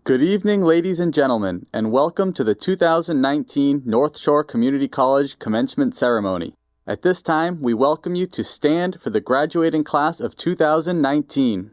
Good evening, ladies and gentlemen, and welcome to the 2019 North Shore Community College Commencement Ceremony. At this time, we welcome you to stand for the graduating class of 2019.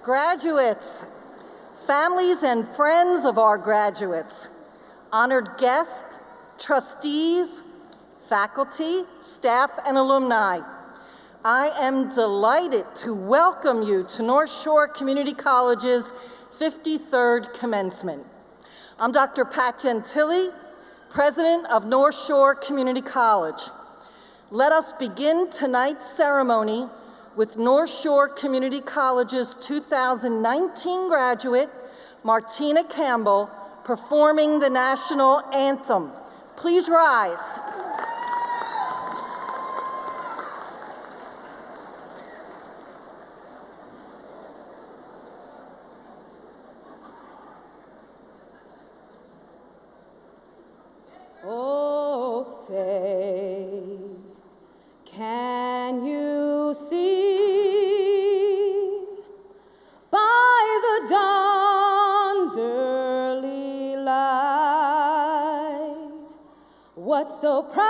Graduates, families and friends of our graduates, honored guests, trustees, faculty, staff, and alumni, I am delighted to welcome you to North Shore Community College's 53rd commencement. I'm Dr. Pat Gentili, President of North Shore Community College. Let us begin tonight's ceremony with North Shore Community College's 2019 graduate, Martina Campbell, performing the national anthem. Please rise. Oh, say, can you see by the dawn's early light what so proudly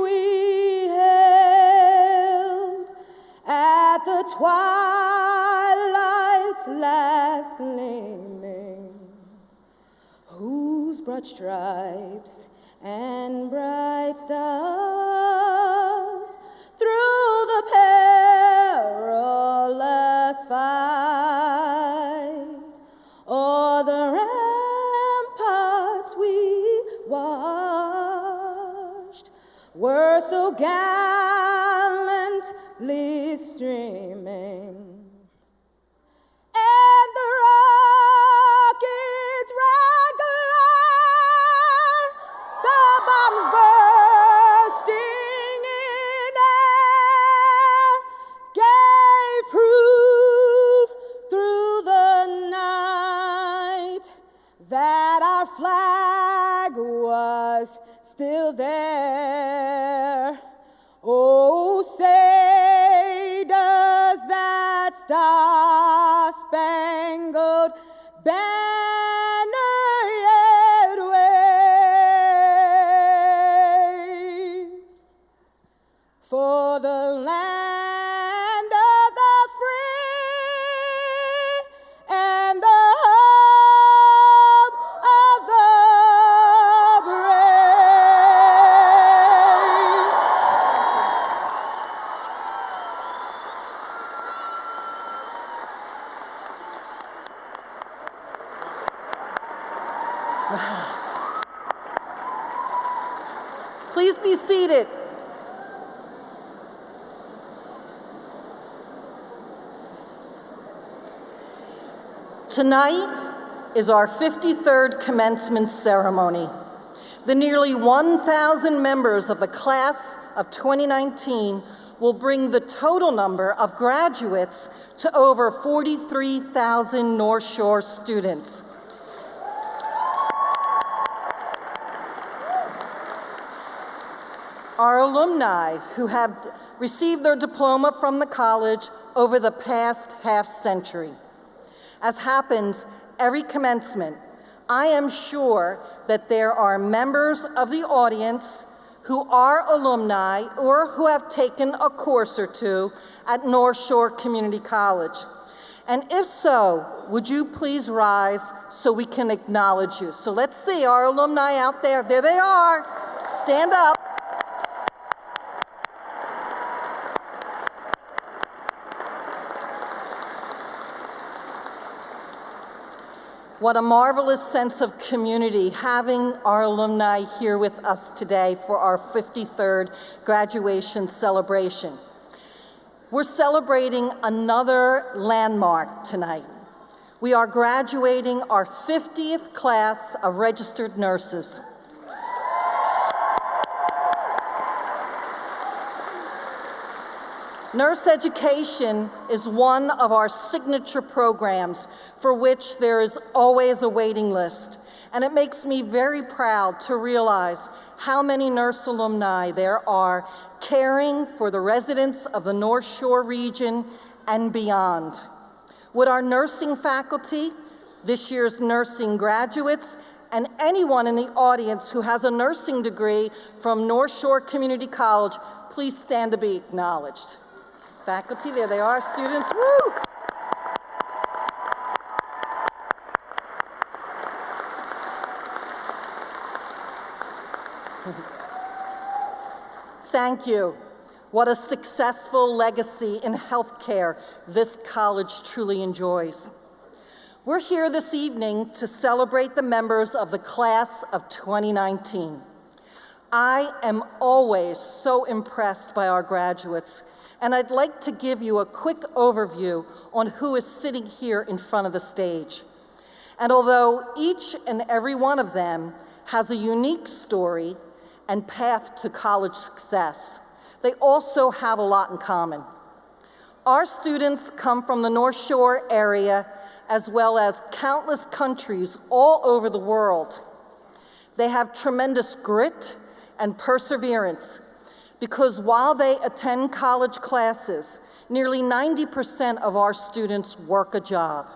we hailed at the twilight's last gleaming, whose broad stripes and bright stars through the perilous fight o'er the ramparts we watched were so gallantly streaming. And the rockets red glare, the bombs bursting in air, gave proof through the night that our flag was still there. Oh, say does that Please be seated. Tonight is our 53rd commencement ceremony. The nearly 1,000 members of the class of 2019 will bring the total number of graduates to over 43,000 North Shore students. Our alumni who have received their diploma from the college over the past half-century. As happens every commencement, I am sure that there are members of the audience who are alumni or who have taken a course or two at North Shore Community College. And if so, would you please rise so we can acknowledge you? So let's see our alumni out there. There they are. Stand up. What a marvelous sense of community having our alumni here with us today for our 53rd graduation celebration. We're celebrating another landmark tonight. We are graduating our 50th class of registered nurses. Nurse education is one of our signature programs for which there is always a waiting list, and it makes me very proud to realize how many nurse alumni there are caring for the residents of the North Shore region and beyond. Would our nursing faculty, this year's nursing graduates, and anyone in the audience who has a nursing degree from North Shore Community College, please stand to be acknowledged. Faculty, there they are, students, woo! Thank you. What a successful legacy in healthcare this college truly enjoys. We're here this evening to celebrate the members of the class of 2019. I am always so impressed by our graduates, and I'd like to give you a quick overview on who is sitting here in front of the stage. And although each and every one of them has a unique story and path to college success, they also have a lot in common. Our students come from the North Shore area as well as countless countries all over the world. They have tremendous grit and perseverance, because while they attend college classes, nearly 90% of our students work a job.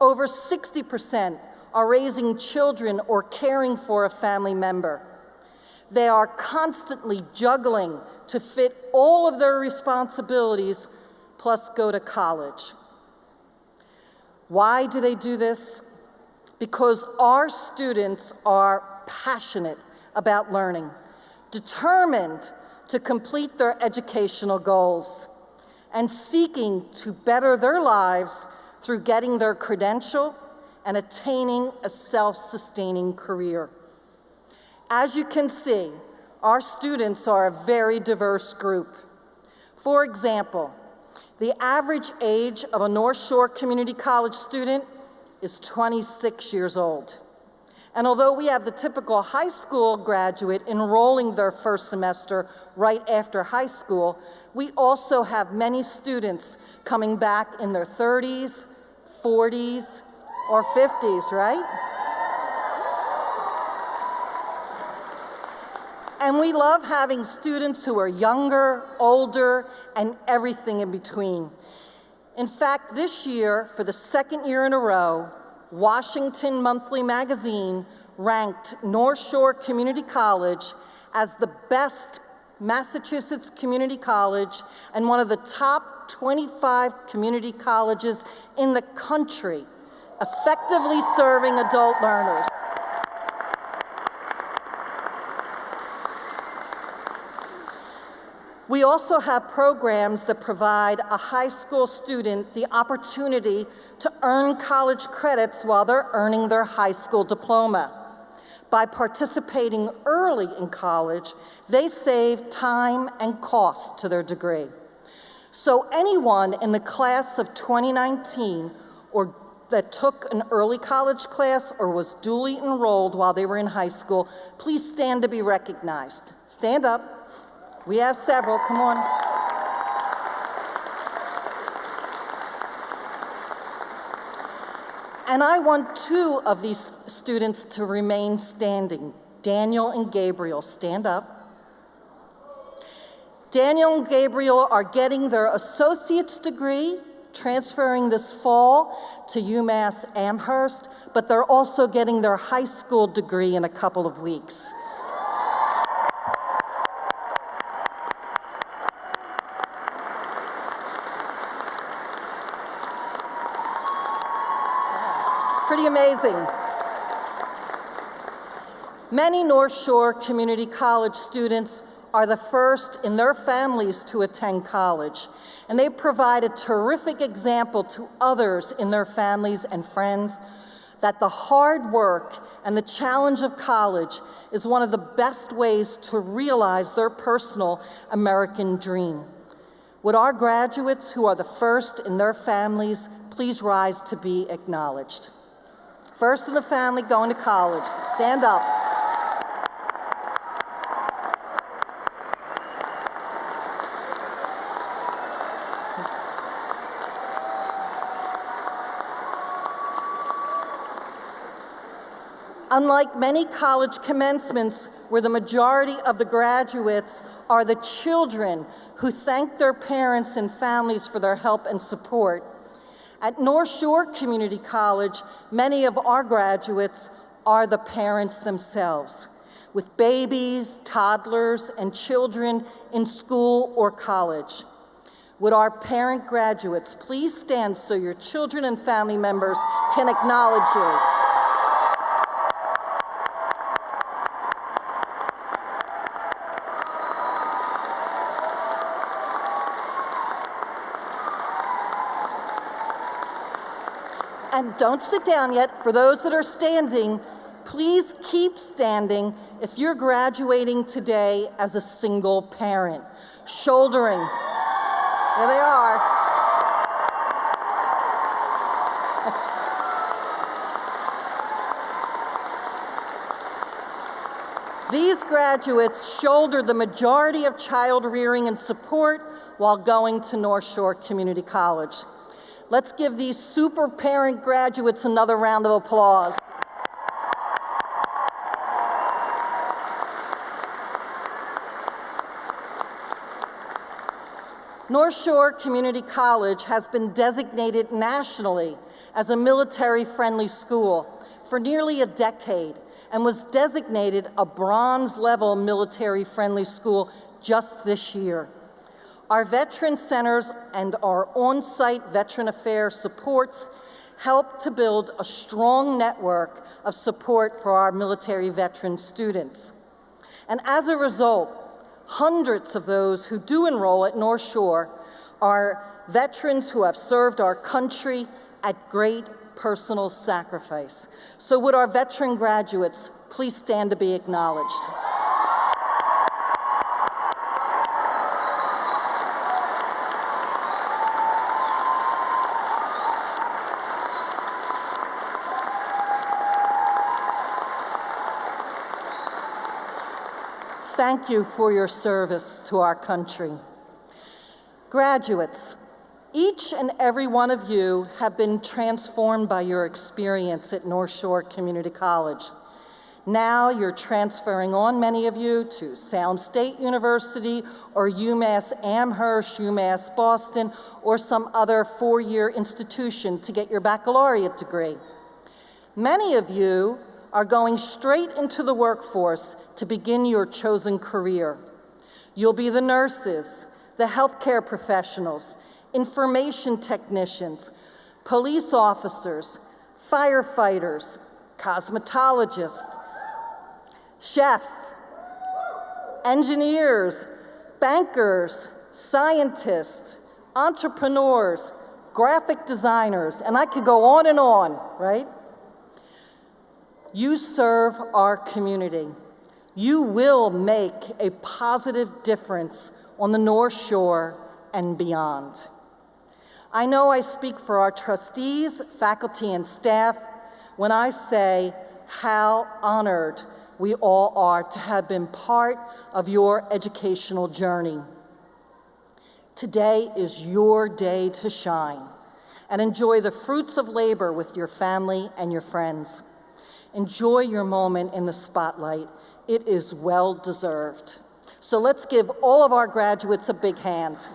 Over 60% are raising children or caring for a family member. They are constantly juggling to fit all of their responsibilities, plus go to college. Why do they do this? Because our students are passionate about learning, determined to complete their educational goals, and seeking to better their lives through getting their credential and attaining a self-sustaining career. As you can see, our students are a very diverse group. For example, the average age of a North Shore Community College student is 26 years old. And although we have the typical high school graduate enrolling their first semester right after high school, we also have many students coming back in their 30s, 40s, or 50s, right? And we love having students who are younger, older, and everything in between. In fact, this year, for the second year in a row, Washington Monthly Magazine ranked North Shore Community College as the best Massachusetts community college and one of the top 25 community colleges in the country, effectively serving adult learners. We also have programs that provide a high school student the opportunity to earn college credits while they're earning their high school diploma. By participating early in college, they save time and cost to their degree. So anyone in the class of 2019 or that took an early college class or was duly enrolled while they were in high school, please stand to be recognized. Stand up. We have several, come on. And I want two of these students to remain standing. Daniel and Gabriel, stand up. Daniel and Gabriel are getting their associate's degree, transferring this fall to UMass Amherst, but they're also getting their high school degree in a couple of weeks. Pretty amazing. Many North Shore Community College students are the first in their families to attend college, and they provide a terrific example to others in their families and friends that the hard work and the challenge of college is one of the best ways to realize their personal American dream. Would our graduates who are the first in their families please rise to be acknowledged? First in the family going to college, stand up. Unlike many college commencements where the majority of the graduates are the children who thank their parents and families for their help and support, at North Shore Community College, many of our graduates are the parents themselves, with babies, toddlers, and children in school or college. Would our parent graduates please stand so your children and family members can acknowledge you? And don't sit down yet. For those that are standing, please keep standing if you're graduating today as a single parent. Shouldering. There they are. These graduates shoulder the majority of child rearing and support while going to North Shore Community College. Let's give these super parent graduates another round of applause. North Shore Community College has been designated nationally as a military-friendly school for nearly a decade and was designated a bronze-level military-friendly school just this year. Our veteran centers and our on-site veteran affairs supports help to build a strong network of support for our military veteran students. And as a result, hundreds of those who do enroll at North Shore are veterans who have served our country at great personal sacrifice. So would our veteran graduates please stand to be acknowledged? Thank you for your service to our country. Graduates, each and every one of you have been transformed by your experience at North Shore Community College. Now you're transferring on, many of you, to Sound State University or UMass Amherst, UMass Boston, or some other four-year institution to get your baccalaureate degree. Many of you are going straight into the workforce to begin your chosen career. You'll be the nurses, the healthcare professionals, information technicians, police officers, firefighters, cosmetologists, chefs, engineers, bankers, scientists, entrepreneurs, graphic designers, and I could go on and on, right? You serve our community. You will make a positive difference on the North Shore and beyond. I know I speak for our trustees, faculty, and staff when I say how honored we all are to have been part of your educational journey. Today is your day to shine and enjoy the fruits of labor with your family and your friends. Enjoy your moment in the spotlight. It is well deserved. So let's give all of our graduates a big hand.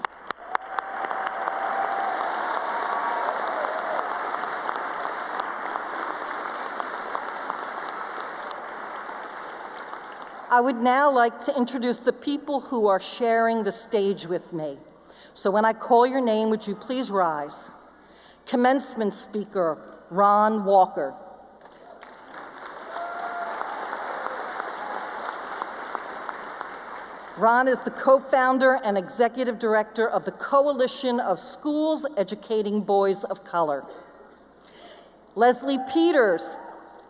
I would now like to introduce the people who are sharing the stage with me. So when I call your name, would you please rise? Commencement speaker, Ron Walker. Ron is the co-founder and executive director of the Coalition of Schools Educating Boys of Color. Leslie Peters,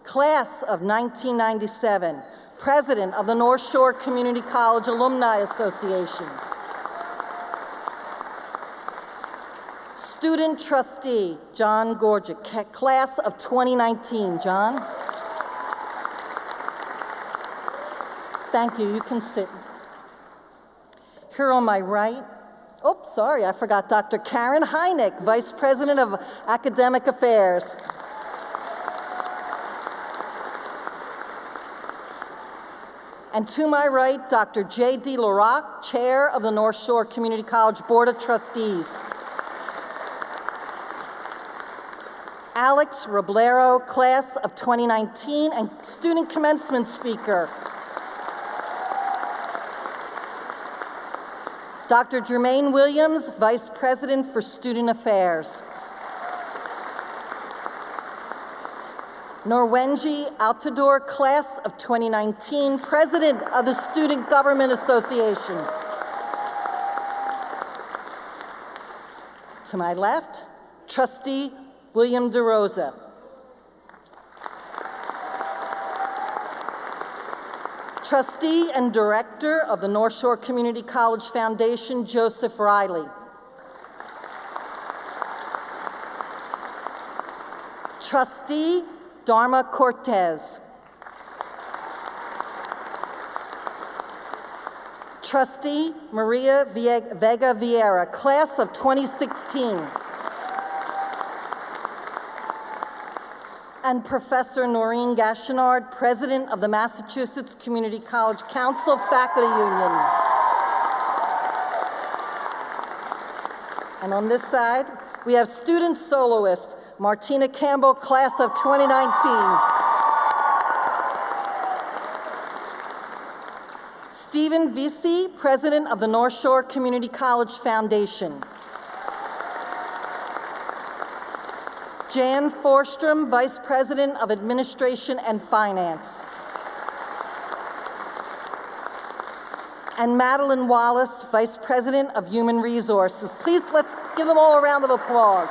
class of 1997, president of the North Shore Community College Alumni Association. Student trustee, John Gorgic, class of 2019. John? Thank you, you can sit. Here on my right, oh, sorry, I forgot Dr. Karen Heineck, Vice President of Academic Affairs. And to my right, Dr. J.D. LaRock, Chair of the North Shore Community College Board of Trustees. Alex Roblero, class of 2019, and student commencement speaker. Dr. Jermaine Williams, Vice President for Student Affairs. Norwenji Altador, class of 2019, President of the Student Government Association. To my left, Trustee William DeRosa. Trustee and Director of the North Shore Community College Foundation, Joseph Riley. Trustee Dharma Cortez. Trustee Maria Vega Vieira, class of 2016. And Professor Noreen Gachenard, President of the Massachusetts Community College Council Faculty Union. And on this side, we have student soloist Martina Campbell, class of 2019. Stephen Vesey, President of the North Shore Community College Foundation. Jan Forstrom, Vice President of Administration and Finance. And Madeline Wallace, Vice President of Human Resources. Please, let's give them all a round of applause.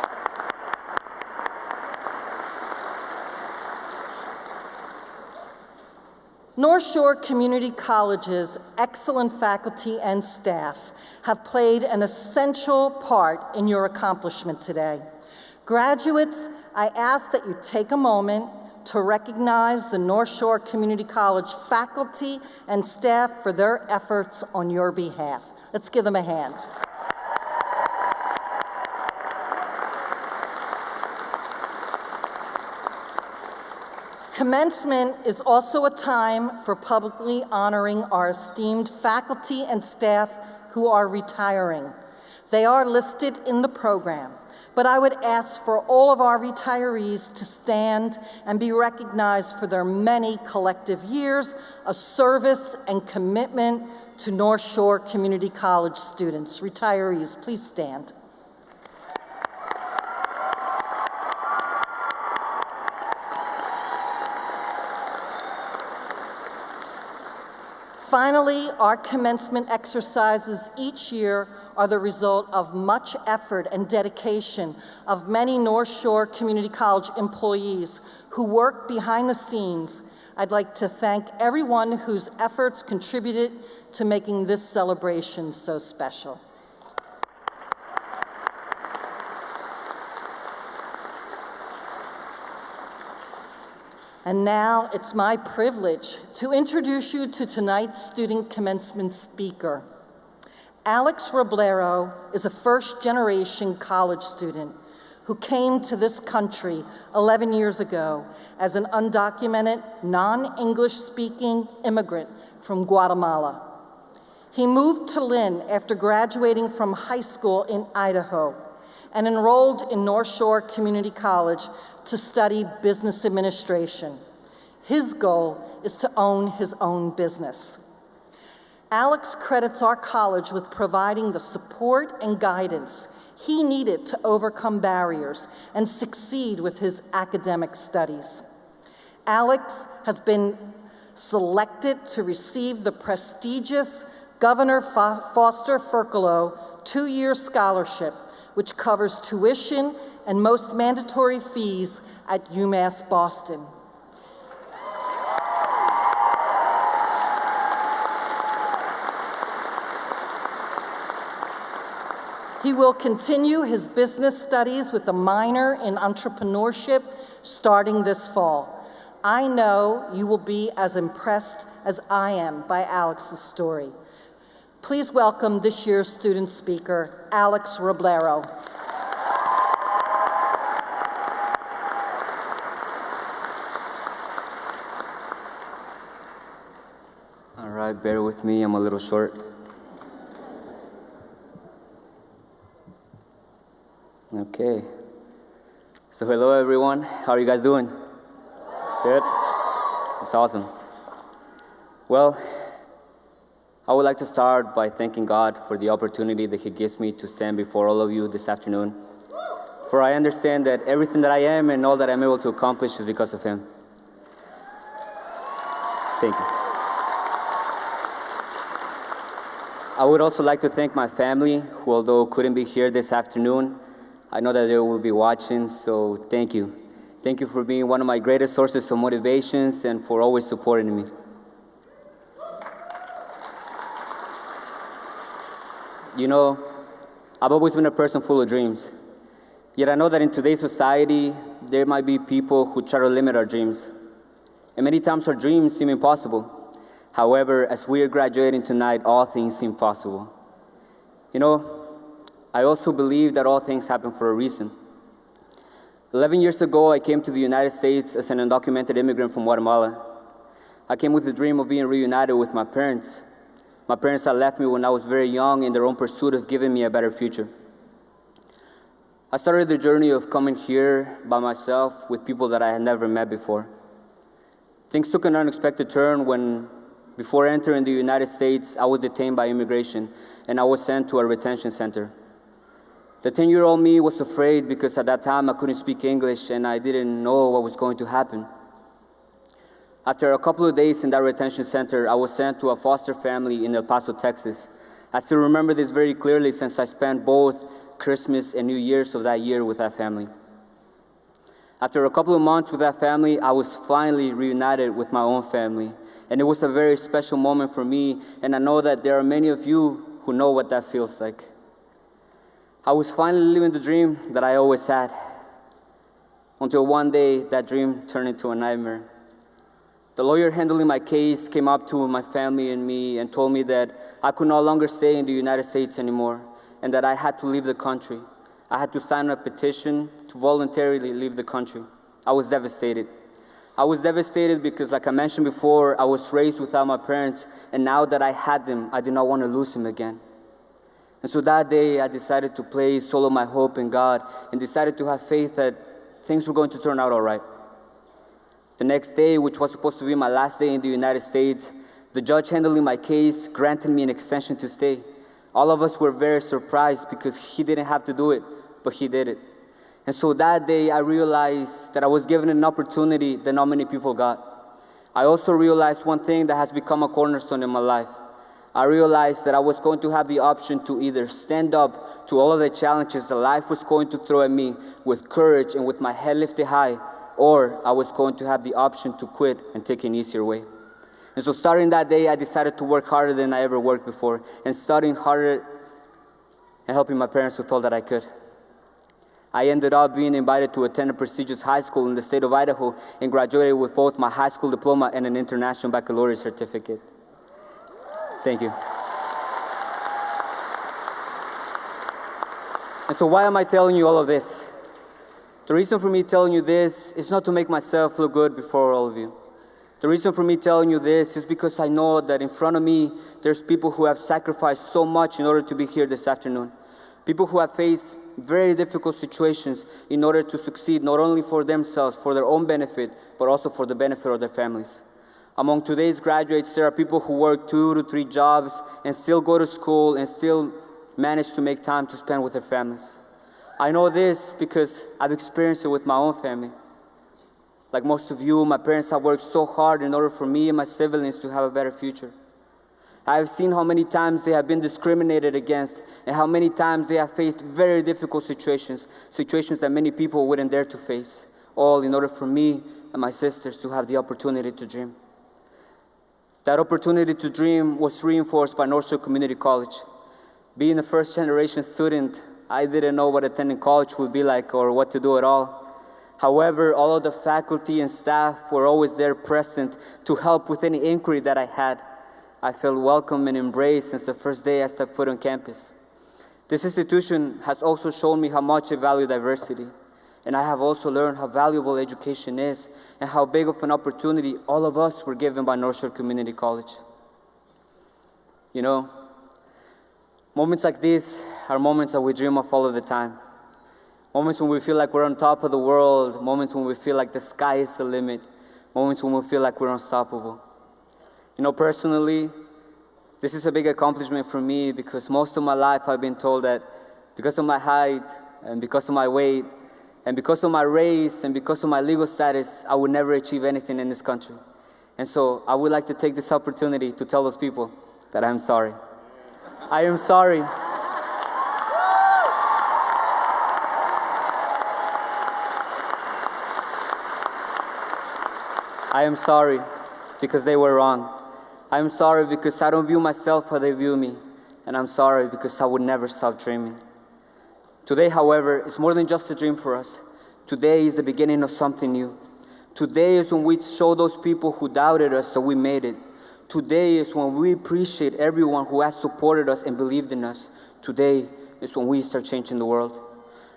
North Shore Community College's excellent faculty and staff have played an essential part in your accomplishment today. Graduates, I ask that you take a moment to recognize the North Shore Community College faculty and staff for their efforts on your behalf. Let's give them a hand. Commencement is also a time for publicly honoring our esteemed faculty and staff who are retiring. They are listed in the program, but I would ask for all of our retirees to stand and be recognized for their many collective years of service and commitment to North Shore Community College students. Retirees, please stand. Finally, our commencement exercises each year are the result of much effort and dedication of many North Shore Community College employees who work behind the scenes. I'd like to thank everyone whose efforts contributed to making this celebration so special. And now it's my privilege to introduce you to tonight's student commencement speaker. Alex Roblero is a first-generation college student who came to this country 11 years ago as an undocumented, non-English speaking immigrant from Guatemala. He moved to Lynn after graduating from high school in Idaho and enrolled in North Shore Community College to study business administration. His goal is to own his own business. Alex credits our college with providing the support and guidance he needed to overcome barriers and succeed with his academic studies. Alex has been selected to receive the prestigious Governor Foster Furcolo 2-year scholarship, which covers tuition and most mandatory fees at UMass Boston. He will continue his business studies with a minor in entrepreneurship starting this fall. I know you will be as impressed as I am by Alex's story. Please welcome this year's student speaker, Alex Roblero. All right, bear with me, I'm a little short. Okay. So hello everyone, how are you guys doing? Good? That's awesome. Well, I would like to start by thanking God for the opportunity that He gives me to stand before all of you this afternoon. For I understand that everything that I am and all that I'm able to accomplish is because of Him. Thank you. I would also like to thank my family, who although couldn't be here this afternoon, I know that they will be watching, so thank you. Thank you for being one of my greatest sources of motivations and for always supporting me. You know, I've always been a person full of dreams. Yet I know that in today's society, there might be people who try to limit our dreams. And many times our dreams seem impossible. However, as we are graduating tonight, all things seem possible. You know, I also believe that all things happen for a reason. 11 years ago, I came to the United States as an undocumented immigrant from Guatemala. I came with the dream of being reunited with my parents. My parents had left me when I was very young in their own pursuit of giving me a better future. I started the journey of coming here by myself with people that I had never met before. Things took an unexpected turn when, before entering the United States, I was detained by immigration and I was sent to a retention center. The 10-year-old me was afraid because at that time I couldn't speak English and I didn't know what was going to happen. After a couple of days in that retention center, I was sent to a foster family in El Paso, Texas. I still remember this very clearly since I spent both Christmas and New Year's of that year with that family. After a couple of months with that family, I was finally reunited with my own family. And it was a very special moment for me, and I know that there are many of you who know what that feels like. I was finally living the dream that I always had, until one day that dream turned into a nightmare. The lawyer handling my case came up to my family and me and told me that I could no longer stay in the United States anymore and that I had to leave the country. I had to sign a petition to voluntarily leave the country. I was devastated. I was devastated because, like I mentioned before, I was raised without my parents, and now that I had them, I did not want to lose them again. And so that day, I decided to place all of my hope in God and decided to have faith that things were going to turn out all right. The next day, which was supposed to be my last day in the United States, the judge handling my case granted me an extension to stay. All of us were very surprised because he didn't have to do it, but he did it. And so that day, I realized that I was given an opportunity that not many people got. I also realized one thing that has become a cornerstone in my life. I realized that I was going to have the option to either stand up to all of the challenges that life was going to throw at me with courage and with my head lifted high, or I was going to have the option to quit and take an easier way. And so starting that day, I decided to work harder than I ever worked before, and studying harder and helping my parents with all that I could. I ended up being invited to attend a prestigious high school in the state of Idaho and graduated with both my high school diploma and an international baccalaureate certificate. Thank you. And so why am I telling you all of this? The reason for me telling you this is not to make myself look good before all of you. The reason for me telling you this is because I know that in front of me, there's people who have sacrificed so much in order to be here this afternoon. People who have faced very difficult situations in order to succeed, not only for themselves, for their own benefit, but also for the benefit of their families. Among today's graduates, there are people who work 2 to 3 jobs and still go to school and still manage to make time to spend with their families. I know this because I've experienced it with my own family. Like most of you, my parents have worked so hard in order for me and my siblings to have a better future. I have seen how many times they have been discriminated against and how many times they have faced very difficult situations that many people wouldn't dare to face, all in order for me and my sisters to have the opportunity to dream. That opportunity to dream was reinforced by North Shore Community College. Being a first-generation student, I didn't know what attending college would be like or what to do at all. However, all of the faculty and staff were always there present to help with any inquiry that I had. I felt welcome and embraced since the first day I stepped foot on campus. This institution has also shown me how much I value diversity. And I have also learned how valuable education is and how big of an opportunity all of us were given by North Shore Community College. You know, moments like these are moments that we dream of all of the time. Moments when we feel like we're on top of the world, moments when we feel like the sky is the limit, moments when we feel like we're unstoppable. You know, personally, this is a big accomplishment for me because most of my life I've been told that because of my height and because of my weight and because of my race and because of my legal status, I would never achieve anything in this country. And so I would like to take this opportunity to tell those people that I'm sorry. I am sorry. I am sorry because they were wrong. I am sorry because I don't view myself how they view me. And I'm sorry because I would never stop dreaming. Today, however, is more than just a dream for us. Today is the beginning of something new. Today is when we show those people who doubted us that we made it. Today is when we appreciate everyone who has supported us and believed in us. Today is when we start changing the world.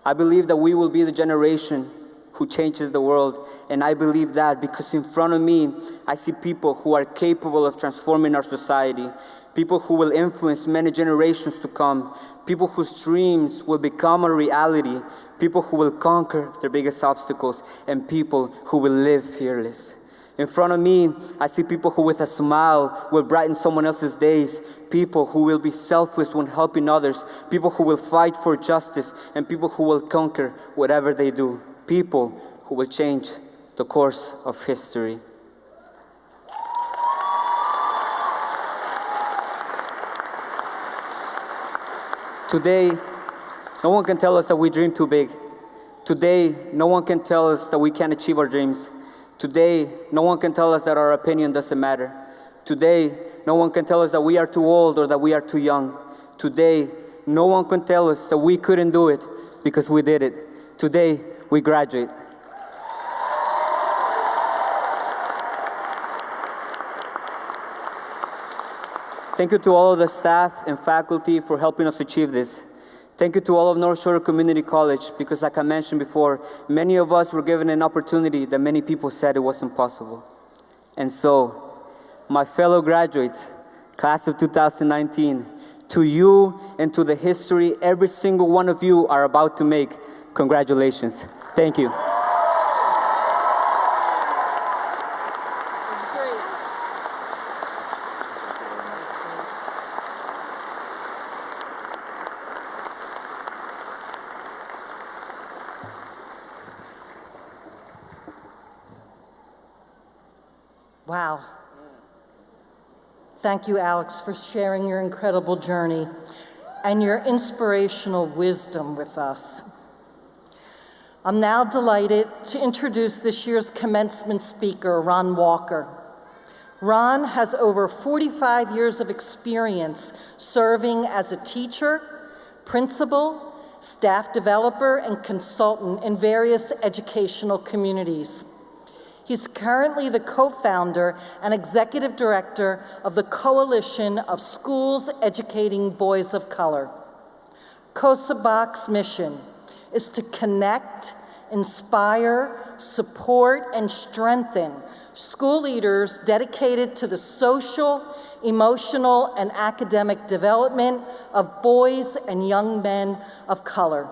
I believe that we will be the generation who changes the world, and I believe that because in front of me, I see people who are capable of transforming our society, people who will influence many generations to come, people whose dreams will become a reality, people who will conquer their biggest obstacles, and people who will live fearless. In front of me, I see people who with a smile will brighten someone else's days, people who will be selfless when helping others, people who will fight for justice, and people who will conquer whatever they do, people who will change the course of history. Today, no one can tell us that we dream too big. Today, no one can tell us that we can't achieve our dreams. Today, no one can tell us that our opinion doesn't matter. Today, no one can tell us that we are too old or that we are too young. Today, no one can tell us that we couldn't do it because we did it. Today, we graduate. Thank you to all of the staff and faculty for helping us achieve this. Thank you to all of North Shore Community College because like I mentioned before, many of us were given an opportunity that many people said it wasn't possible. And so, my fellow graduates, class of 2019, to you and to the history every single one of you are about to make, congratulations. Thank you. Wow. Thank you, Alex, for sharing your incredible journey and your inspirational wisdom with us. I'm now delighted to introduce this year's commencement speaker, Ron Walker. Ron has over 45 years of experience serving as a teacher, principal, staff developer, and consultant in various educational communities. He's currently the co-founder and executive director of the Coalition of Schools Educating Boys of Color. COSABOC's mission is to connect, inspire, support, and strengthen school leaders dedicated to the social, emotional, and academic development of boys and young men of color.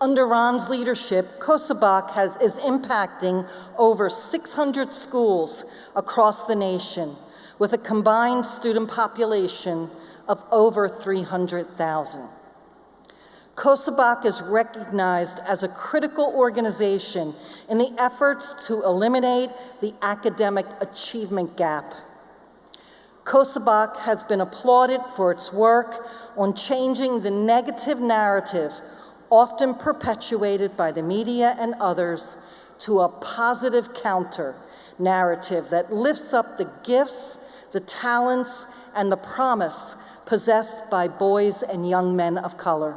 Under Ron's leadership, COSABOC is impacting over 600 schools across the nation with a combined student population of over 300,000. COSABOC is recognized as a critical organization in the efforts to eliminate the academic achievement gap. COSABOC has been applauded for its work on changing the negative narrative often perpetuated by the media and others to a positive counter narrative that lifts up the gifts, the talents, and the promise possessed by boys and young men of color.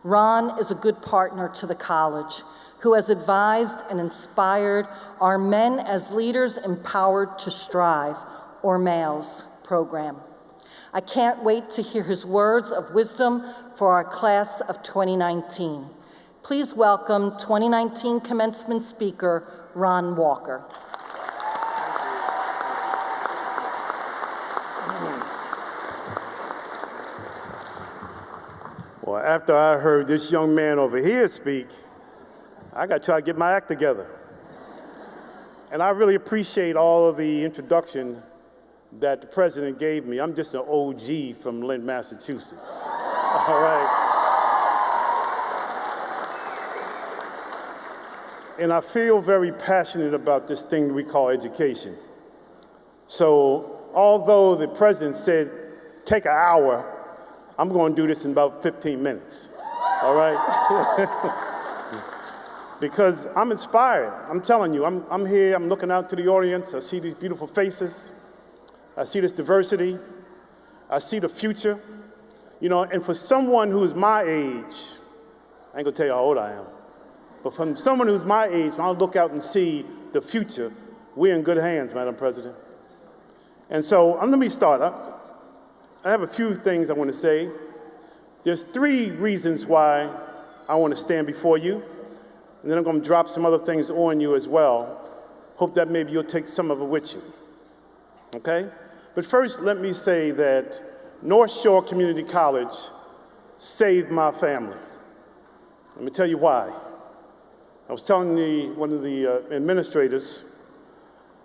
Ron is a good partner to the college who has advised and inspired our Men as Leaders Empowered to Strive, or MALES program. I can't wait to hear his words of wisdom for our class of 2019. Please welcome 2019 commencement speaker, Ron Walker. Well, after I heard this young man over here speak, I got to try to get my act together. And I really appreciate all of the introduction that the president gave me. I'm just an OG from Lynn, Massachusetts. All right. And I feel very passionate about this thing we call education. So although the president said, take an hour, I'm going to do this in about 15 minutes, all right? Because I'm inspired. I'm telling you, I'm here, I'm looking out to the audience, I see these beautiful faces, I see this diversity, I see the future, you know, and for someone who's my age, I ain't gonna tell you how old I am, but from someone who's my age, when I look out and see the future, we're in good hands, Madam President. And so, let me start. I have a few things I want to say. There's 3 reasons why I want to stand before you, and then I'm going to drop some other things on you as well. Hope that maybe you'll take some of it with you, okay? But first, let me say that North Shore Community College saved my family. Let me tell you why. I was telling one of the administrators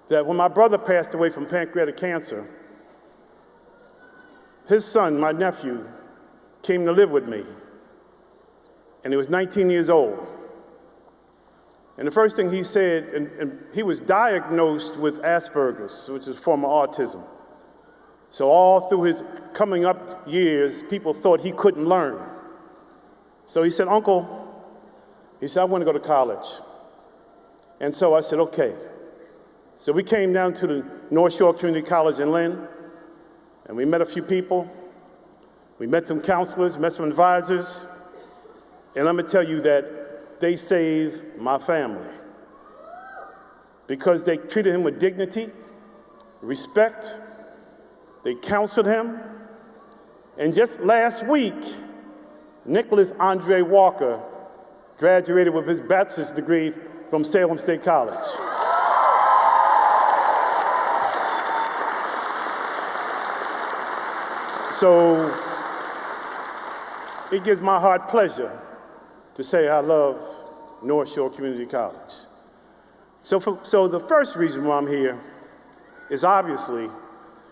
that when my brother passed away from pancreatic cancer, his son, my nephew, came to live with me, and he was 19 years old. And the first thing he said, and he was diagnosed with Asperger's, which is a form of autism. So all through his coming up years, people thought he couldn't learn. So he said, Uncle, he said, I want to go to college. And so I said, okay. So we came down to the North Shore Community College in Lynn, and we met a few people. We met some counselors, met some advisors, and I'm gonna tell you that they saved my family because they treated him with dignity, respect, they counseled him, and just last week, Nicholas Andre Walker graduated with his bachelor's degree from Salem State College. So it gives my heart pleasure to say I love North Shore Community College. So the first reason why I'm here is obviously,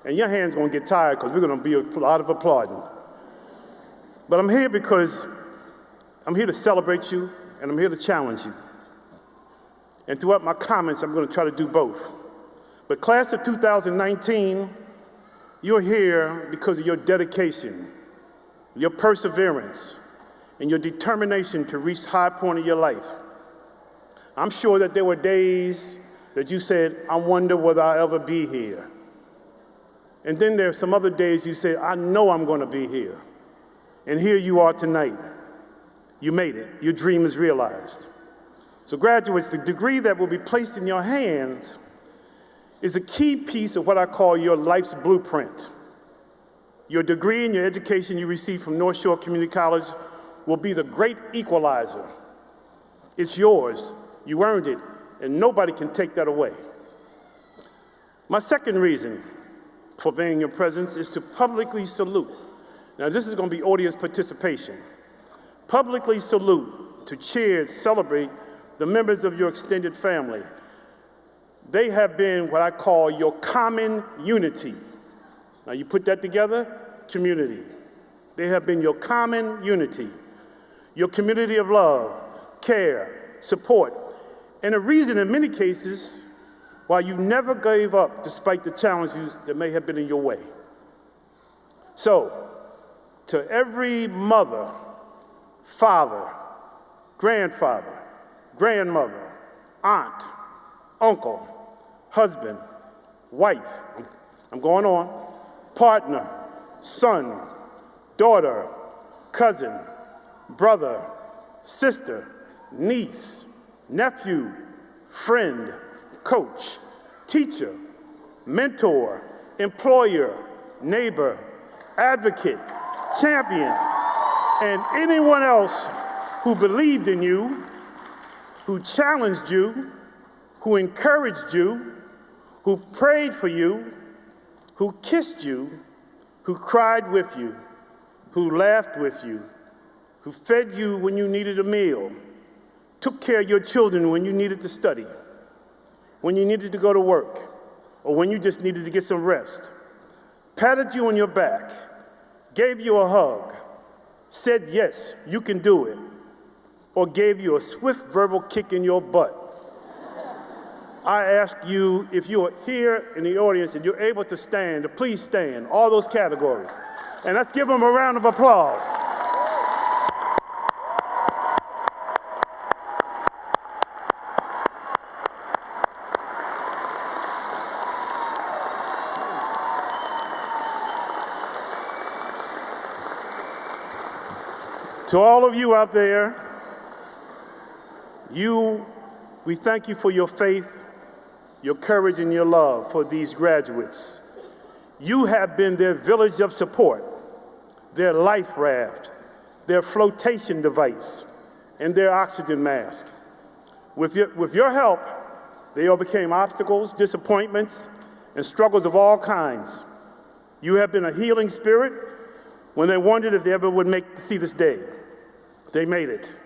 and your hand's gonna get tired because we're gonna be a lot of applauding. But I'm here because I'm here to celebrate you and I'm here to challenge you. And throughout my comments, I'm gonna try to do both. But class of 2019, you're here because of your dedication, your perseverance, and your determination to reach the high point of your life. I'm sure that there were days that you said, I wonder whether I'll ever be here. And then there are some other days you said, I know I'm going to be here. And here you are tonight. You made it. Your dream is realized. So graduates, the degree that will be placed in your hands is a key piece of what I call your life's blueprint. Your degree and your education you receive from North Shore Community College will be the great equalizer. It's yours. You earned it, and nobody can take that away. My second reason for being in your presence is to publicly salute. Now, this is going to be audience participation. Publicly salute, to cheer, celebrate the members of your extended family. They have been what I call your common unity. Now, you put that together, community. They have been your common unity, your community of love, care, support, and a reason in many cases why you never gave up despite the challenges that may have been in your way. So, to every mother, father, grandfather, grandmother, aunt, uncle, husband, wife, I'm going on, partner, son, daughter, cousin, brother, sister, niece, nephew, friend, coach, teacher, mentor, employer, neighbor, advocate, champion, and anyone else who believed in you, who challenged you, who encouraged you, who prayed for you, who kissed you, who cried with you, who laughed with you, who fed you when you needed a meal, took care of your children when you needed to study, when you needed to go to work, or when you just needed to get some rest, patted you on your back, gave you a hug, said, yes, you can do it, or gave you a swift verbal kick in your butt. I ask you, if you are here in the audience and you're able to stand, to please stand, all those categories. And let's give them a round of applause. To all of you out there, we thank you for your faith, your courage, and your love for these graduates. You have been their village of support, their life raft, their flotation device, and their oxygen mask. With your help, they overcame obstacles, disappointments, and struggles of all kinds. You have been a healing spirit when they wondered if they ever would see this day. They made it.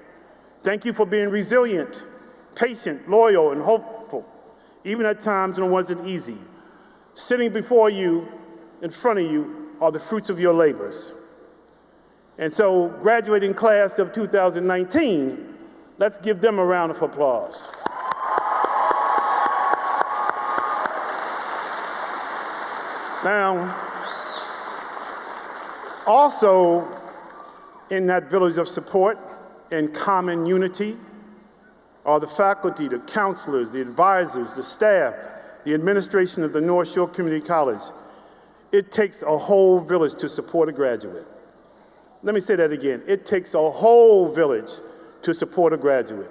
Thank you for being resilient, patient, loyal, and hopeful, even at times when it wasn't easy. Sitting before you, in front of you, are the fruits of your labors. And so, graduating class of 2019, let's give them a round of applause. Now, also in that village of support and common unity are the faculty, the counselors, the advisors, the staff, the administration of the North Shore Community College. It takes a whole village to support a graduate. Let me say that again. It takes a whole village to support a graduate.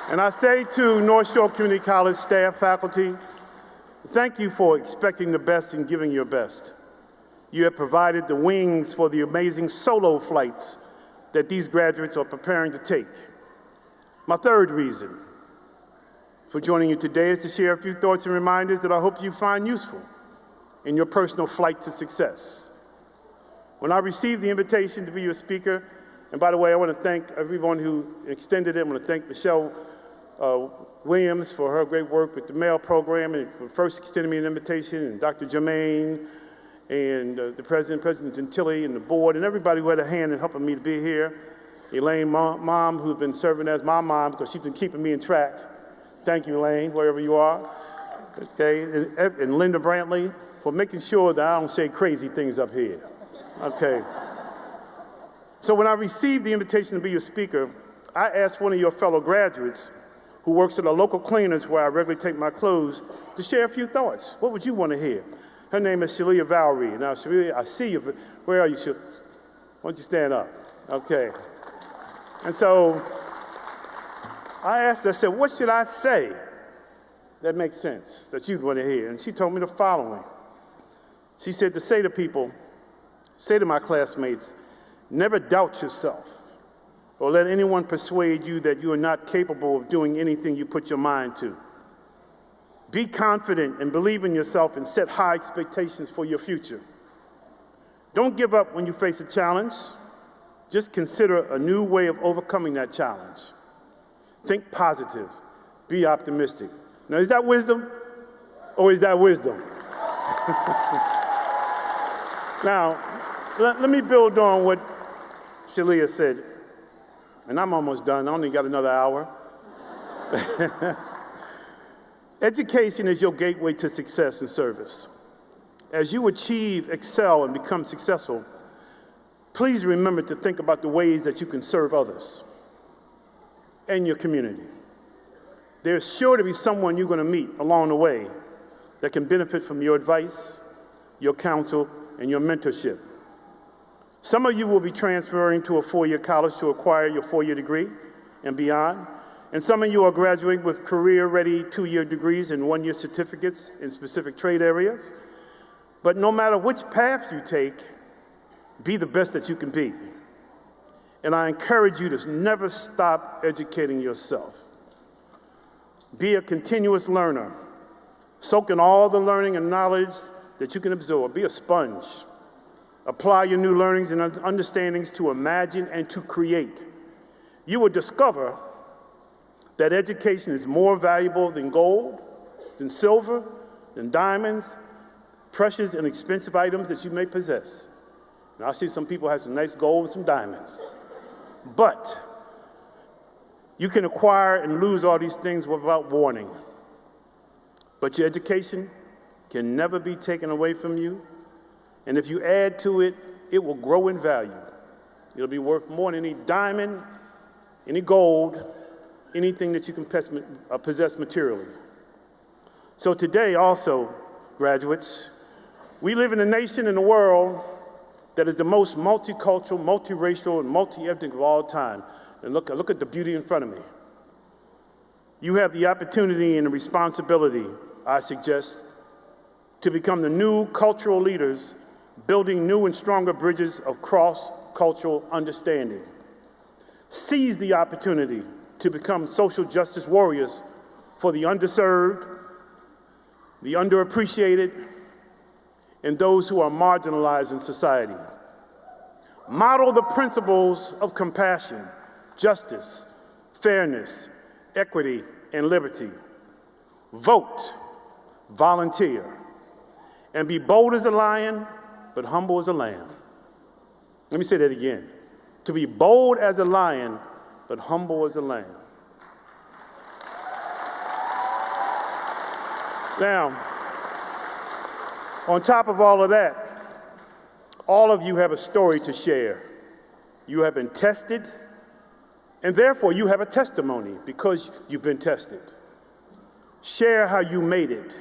And I say to North Shore Community College staff, faculty, thank you for expecting the best and giving your best. You have provided the wings for the amazing solo flights that these graduates are preparing to take. My third reason for joining you today is to share a few thoughts and reminders that I hope you find useful in your personal flight to success. When I received the invitation to be your speaker, and by the way, I want to thank everyone who extended it. I want to thank Michelle Williams for her great work with the mail program and for first extending me an invitation, and Dr. Jermaine, and the President Gentili, and the board, and everybody who had a hand in helping me to be here. Elaine, mom, who's been serving as my mom because she's been keeping me in track. Thank you, Lane, wherever you are. Okay, and Linda Brantley for making sure that I don't say crazy things up here. Okay. So when I received the invitation to be your speaker, I asked one of your fellow graduates who works at a local cleaners where I regularly take my clothes to share a few thoughts. What would you want to hear? Her name is Shalia Valerie. Now, Shalia, I see you. Where are you, Shalia? Why don't you stand up? Okay. And so I asked her, I said, what should I say that makes sense, that you'd want to hear? And she told me the following. She said to say to people, say to my classmates, never doubt yourself or let anyone persuade you that you are not capable of doing anything you put your mind to. Be confident and believe in yourself and set high expectations for your future. Don't give up when you face a challenge. Just consider a new way of overcoming that challenge. Think positive. Be optimistic. Now, is that wisdom or is that wisdom? Now, let me build on what Shalia said, and I'm almost done. I only got another hour. Education is your gateway to success and service. As you achieve, excel, and become successful, please remember to think about the ways that you can serve others and your community. There's sure to be someone you're going to meet along the way that can benefit from your advice, your counsel, and your mentorship. Some of you will be transferring to a four-year college to acquire your four-year degree and beyond. And some of you are graduating with career-ready two-year degrees and one-year certificates in specific trade areas. But no matter which path you take, be the best that you can be. And I encourage you to never stop educating yourself. Be a continuous learner. Soak in all the learning and knowledge that you can absorb. Be a sponge. Apply your new learnings and understandings to imagine and to create. You will discover that education is more valuable than gold, than silver, than diamonds, precious and expensive items that you may possess. Now, I see some people have some nice gold and some diamonds. But you can acquire and lose all these things without warning. But your education can never be taken away from you. And if you add to it, it will grow in value. It'll be worth more than any diamond, any gold, anything that you can possess materially. So today also, graduates, we live in a nation and a world that is the most multicultural, multiracial, and multi-ethnic of all time. And look at the beauty in front of me. You have the opportunity and the responsibility, I suggest, to become the new cultural leaders, building new and stronger bridges of cross-cultural understanding. Seize the opportunity to become social justice warriors for the underserved, the underappreciated, and those who are marginalized in society. Model the principles of compassion, justice, fairness, equity, and liberty. Vote, volunteer, and be bold as a lion, but humble as a lamb. Let me say that again. To be bold as a lion, but humble as a lamb. Now, on top of all of that, all of you have a story to share. You have been tested, and therefore you have a testimony because you've been tested. Share how you made it.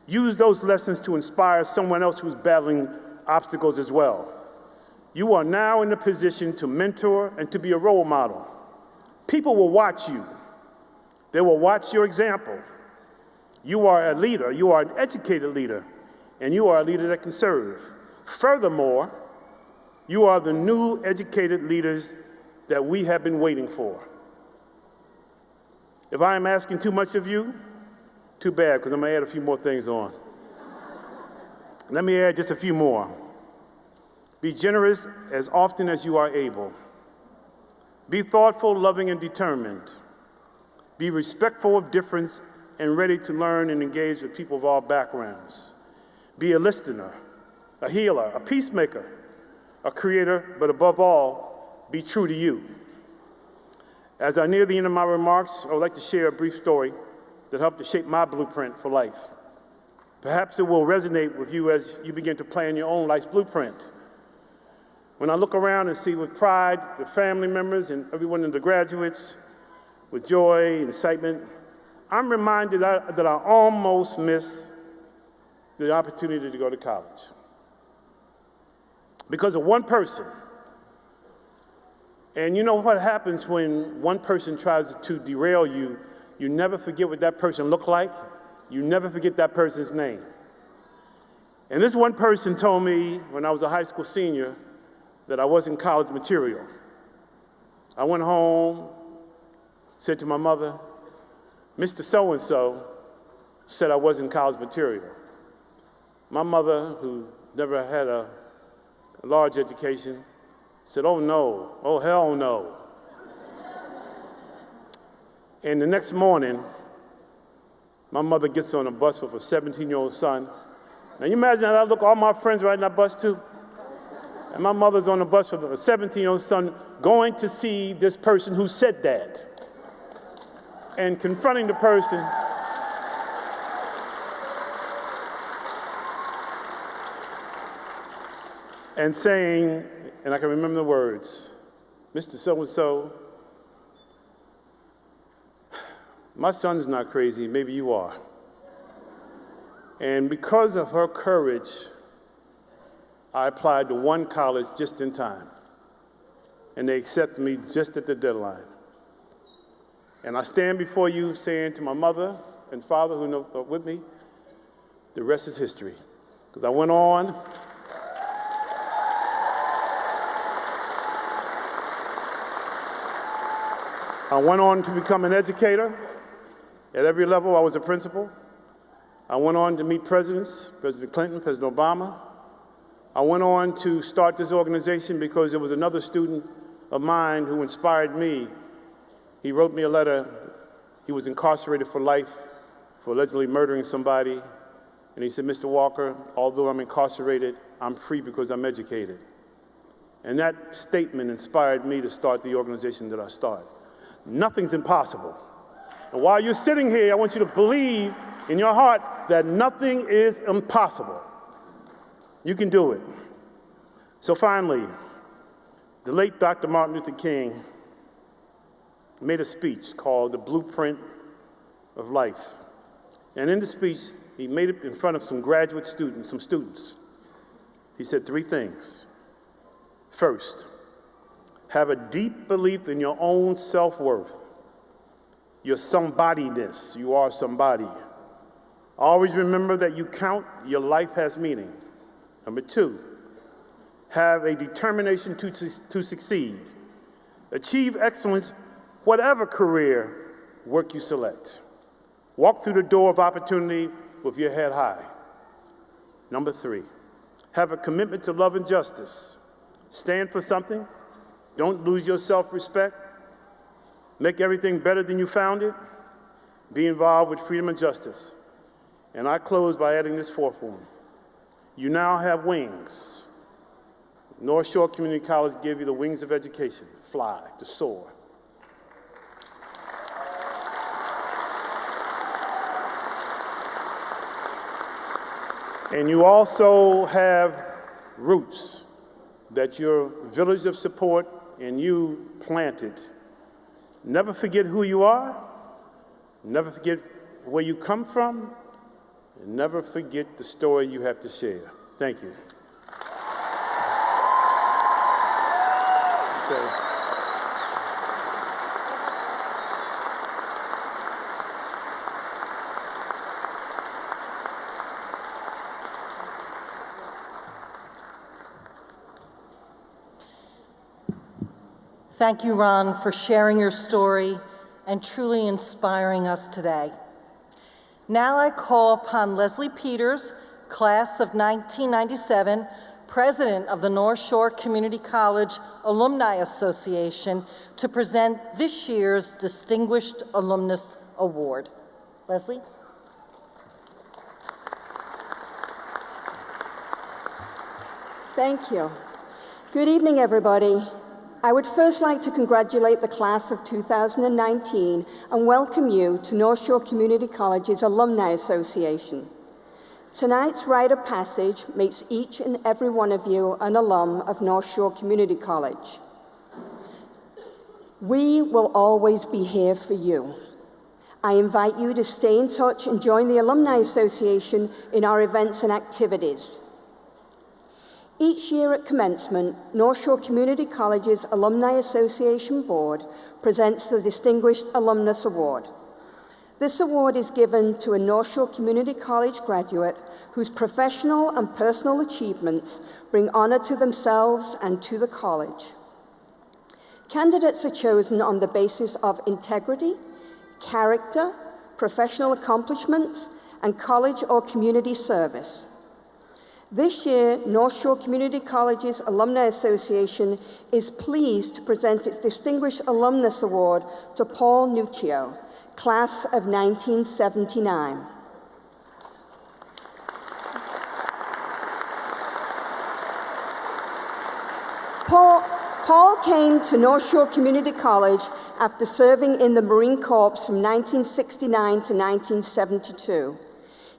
Use those lessons to inspire someone else who's battling obstacles as well. You are now in a position to mentor and to be a role model. People will watch you. They will watch your example. You are a leader. You are an educated leader, and you are a leader that can serve. Furthermore, you are the new educated leaders that we have been waiting for. If I am asking too much of you, too bad, because I'm going to add a few more things on. Let me add just a few more. Be generous as often as you are able. Be thoughtful, loving, and determined. Be respectful of difference and ready to learn and engage with people of all backgrounds. Be a listener, a healer, a peacemaker, a creator, but above all, be true to you. As I near the end of my remarks, I would like to share a brief story that helped to shape my blueprint for life. Perhaps it will resonate with you as you begin to plan your own life's blueprint. When I look around and see with pride the family members and everyone in the graduates, with joy and excitement, I'm reminded that I almost missed the opportunity to go to college. Because of one person. And you know what happens when one person tries to derail you? You never forget what that person looked like. You never forget that person's name. And this one person told me when I was a high school senior that I wasn't college material. I went home, said to my mother, Mr. So-and-so said I wasn't college material. My mother, who never had a large education, said, oh no, oh hell no. And the next morning, my mother gets on a bus with a 17-year-old son. Now you imagine how I look, all my friends riding that bus too. And my mother's on the bus with a 17-year-old son going to see this person who said that. And confronting the person. And saying, and I can remember the words, Mr. So-and-so, my son's not crazy, maybe you are. And because of her courage, I applied to one college just in time. And they accepted me just at the deadline. And I stand before you saying to my mother and father who are with me, the rest is history. Because I went on. I went on to become an educator. At every level, I was a principal. I went on to meet presidents, President Clinton, President Obama. I went on to start this organization because there was another student of mine who inspired me. He wrote me a letter. He was incarcerated for life for allegedly murdering somebody. And he said, Mr. Walker, although I'm incarcerated, I'm free because I'm educated. And that statement inspired me to start the organization that I started. Nothing's impossible. And while you're sitting here, I want you to believe in your heart that nothing is impossible. You can do it. So finally, the late Dr. Martin Luther King made a speech called The Blueprint of Life. And in the speech, he made it in front of some graduate students, some students. He said 3 things. First, have a deep belief in your own self-worth, your somebodyness. You are somebody. Always remember that you count, your life has meaning. Number 2, have a determination to succeed. Achieve excellence, whatever career work you select. Walk through the door of opportunity with your head high. Number 3, have a commitment to love and justice. Stand for something. Don't lose your self-respect. Make everything better than you found it. Be involved with freedom and justice. And I close by adding this 4th one. You now have wings. North Shore Community College gave you the wings of education. Fly, to soar. And you also have roots that your village of support and you planted. Never forget who you are. Never forget where you come from. And never forget the story you have to share. Thank you. Okay. Thank you, Ron, for sharing your story and truly inspiring us today. Now I call upon Leslie Peters, class of 1997, president of the North Shore Community College Alumni Association, to present this year's Distinguished Alumnus Award. Leslie? Thank you. Good evening, everybody. I would first like to congratulate the class of 2019 and welcome you to North Shore Community College's Alumni Association. Tonight's rite of passage makes each and every one of you an alum of North Shore Community College. We will always be here for you. I invite you to stay in touch and join the Alumni Association in our events and activities. Each year at commencement, North Shore Community College's Alumni Association Board presents the Distinguished Alumnus Award. This award is given to a North Shore Community College graduate whose professional and personal achievements bring honor to themselves and to the college. Candidates are chosen on the basis of integrity, character, professional accomplishments, and college or community service. This year, North Shore Community College's Alumni Association is pleased to present its Distinguished Alumnus Award to Paul Nuccio, class of 1979. Paul came to North Shore Community College after serving in the Marine Corps from 1969 to 1972.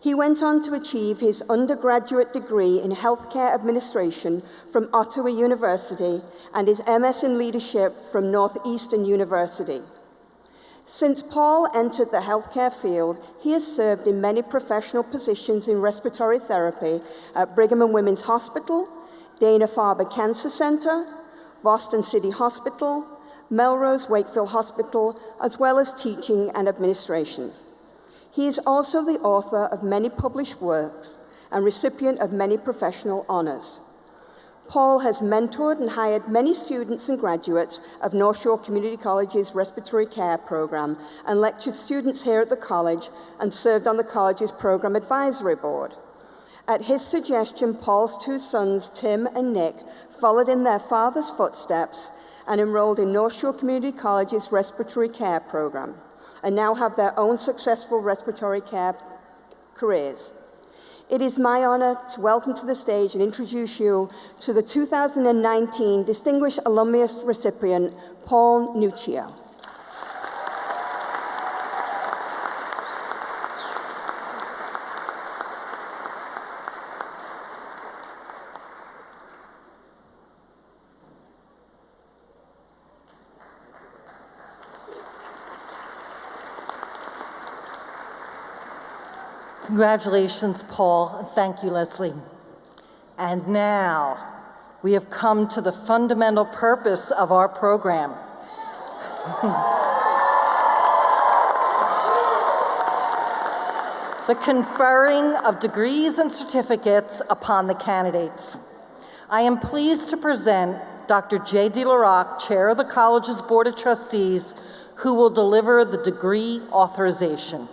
He went on to achieve his undergraduate degree in healthcare administration from Ottawa University and his MS in leadership from Northeastern University. Since Paul entered the healthcare field, he has served in many professional positions in respiratory therapy at Brigham and Women's Hospital, Dana-Farber Cancer Center, Boston City Hospital, Melrose Wakefield Hospital, as well as teaching and administration. He is also the author of many published works and recipient of many professional honors. Paul has mentored and hired many students and graduates of North Shore Community College's Respiratory Care Program and lectured students here at the college and served on the college's Program Advisory Board. At his suggestion, Paul's two sons, Tim and Nick, followed in their father's footsteps and enrolled in North Shore Community College's Respiratory Care Program, and now have their own successful respiratory care careers. It is my honor to welcome to the stage and introduce you to the 2019 Distinguished Alumnus recipient, Paul Nuccio. Congratulations, Paul, and thank you, Leslie. And now, we have come to the fundamental purpose of our program. The conferring of degrees and certificates upon the candidates. I am pleased to present Dr. J. DeLaroc, Chair of the College's Board of Trustees, who will deliver the degree authorization.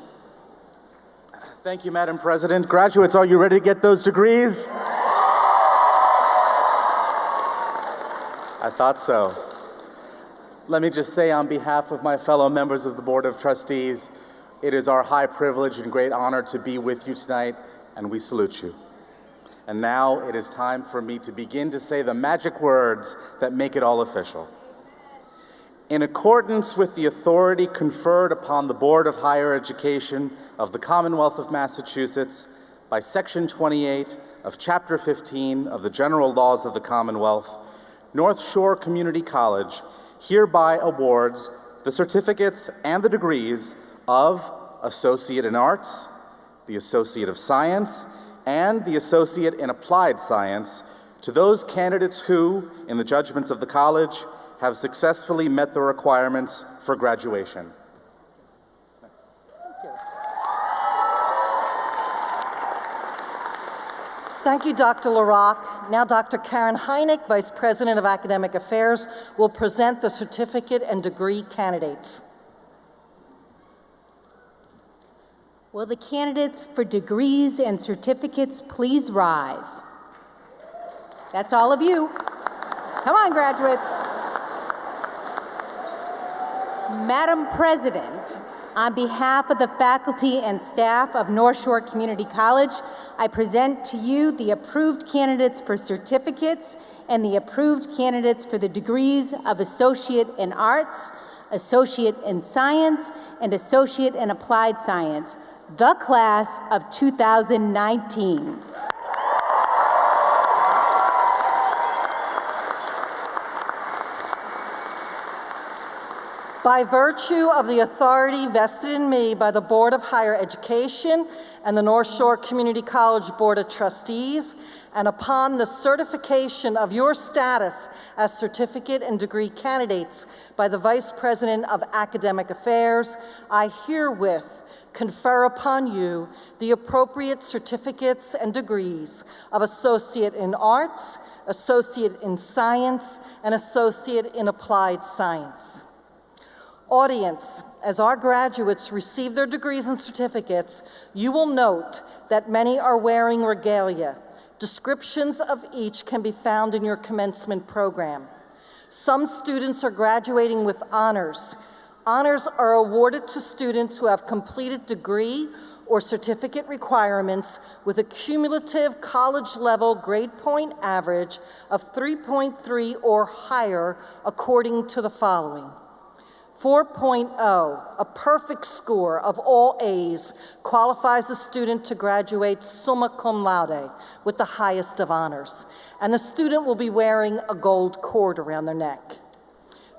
Thank you, Madam President. Graduates, are you ready to get those degrees? I thought so. Let me just say on behalf of my fellow members of the Board of Trustees, it is our high privilege and great honor to be with you tonight, and we salute you. And now it is time for me to begin to say the magic words that make it all official. In accordance with the authority conferred upon the Board of Higher Education of the Commonwealth of Massachusetts by Section 28 of Chapter 15 of the General Laws of the Commonwealth, North Shore Community College hereby awards the certificates and the degrees of Associate in Arts, the Associate of Science, and the Associate in Applied Science to those candidates who, in the judgments of the college, have successfully met the requirements for graduation. Thank you, Dr. LaRock. Now Dr. Karen Heineck, Vice President of Academic Affairs, will present the certificate and degree candidates. Will the candidates for degrees and certificates please rise? That's all of you. Come on, graduates. Madam President, On behalf of the faculty and staff of North Shore Community College, I present to you the approved candidates for certificates and the approved candidates for the degrees of Associate in Arts, Associate in Science, and Associate in Applied Science, the class of 2019. By virtue of the authority vested in me by the Board of Higher Education and the North Shore Community College Board of Trustees, and upon the certification of your status as certificate and degree candidates by the Vice President of Academic Affairs, I herewith confer upon you the appropriate certificates and degrees of Associate in Arts, Associate in Science, and Associate in Applied Science. Audience, as our graduates receive their degrees and certificates, you will note that many are wearing regalia. Descriptions of each can be found in your commencement program. Some students are graduating with honors. Honors are awarded to students who have completed degree or certificate requirements with a cumulative college-level grade point average of 3.3 or higher, according to the following. 4.0, a perfect score of all A's, qualifies a student to graduate summa cum laude with the highest of honors, and the student will be wearing a gold cord around their neck.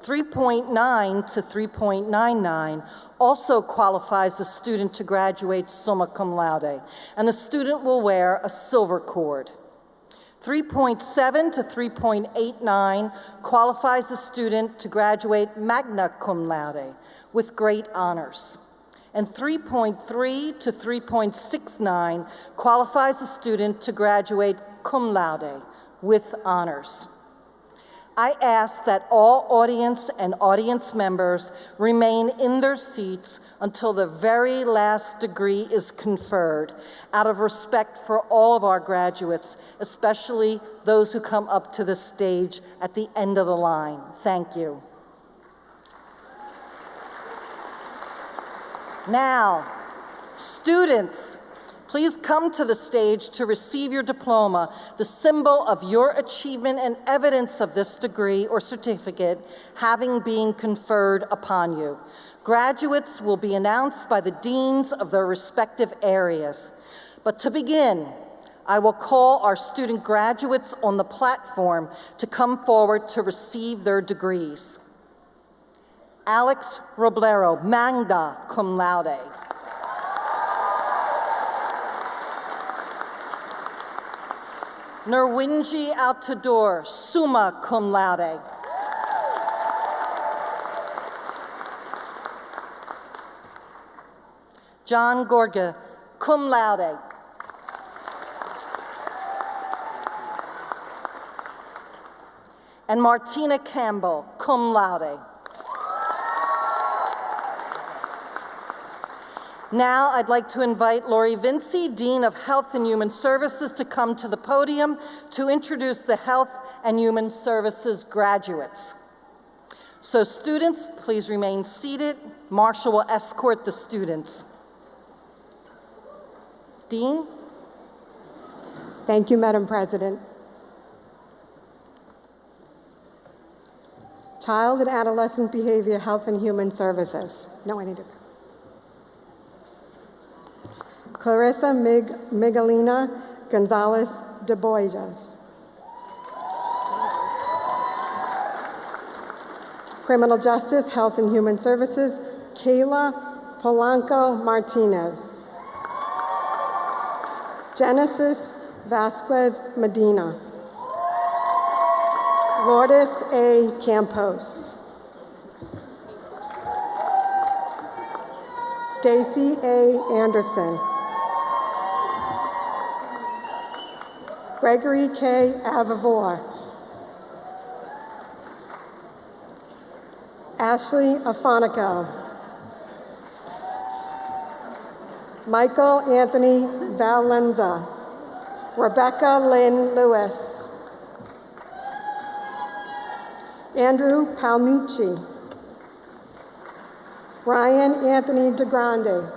3.9 to 3.99 also qualifies a student to graduate summa cum laude, and the student will wear a silver cord. 3.7 to 3.89 qualifies a student to graduate magna cum laude with great honors. And 3.3 to 3.69 qualifies a student to graduate cum laude with honors. I ask that all audience and audience members remain in their seats until the very last degree is conferred, out of respect for all of our graduates, especially those who come up to the stage at the end of the line. Thank you. Now, students, please come to the stage to receive your diploma, the symbol of your achievement and evidence of this degree or certificate having been conferred upon you. Graduates will be announced by the deans of their respective areas. But to begin, I will call our student graduates on the platform to come forward to receive their degrees. Alex Roblero, magna cum laude. Nerwinji Altador, summa cum laude. John Gorga, cum laude. And Martina Campbell, cum laude. Now, I'd like to invite Lori Vinci, Dean of Health and Human Services, to come to the podium to introduce the Health and Human Services graduates. So students, please remain seated. Marshall will escort the students. Dean? Thank you, Madam President. Child and Adolescent Behavior, Health and Human Services. No, I need to. Clarissa Miguelina Gonzalez de Boyas. Criminal Justice, Health and Human Services, Kayla Polanco Martinez. Genesis Vasquez Medina. Lourdes A. Campos. Stacy A. Anderson. Gregory K. Avavor. Ashley Afonico. Michael Anthony Valenza. Rebecca Lynn Lewis. Andrew Palmucci. Ryan Anthony DeGrande.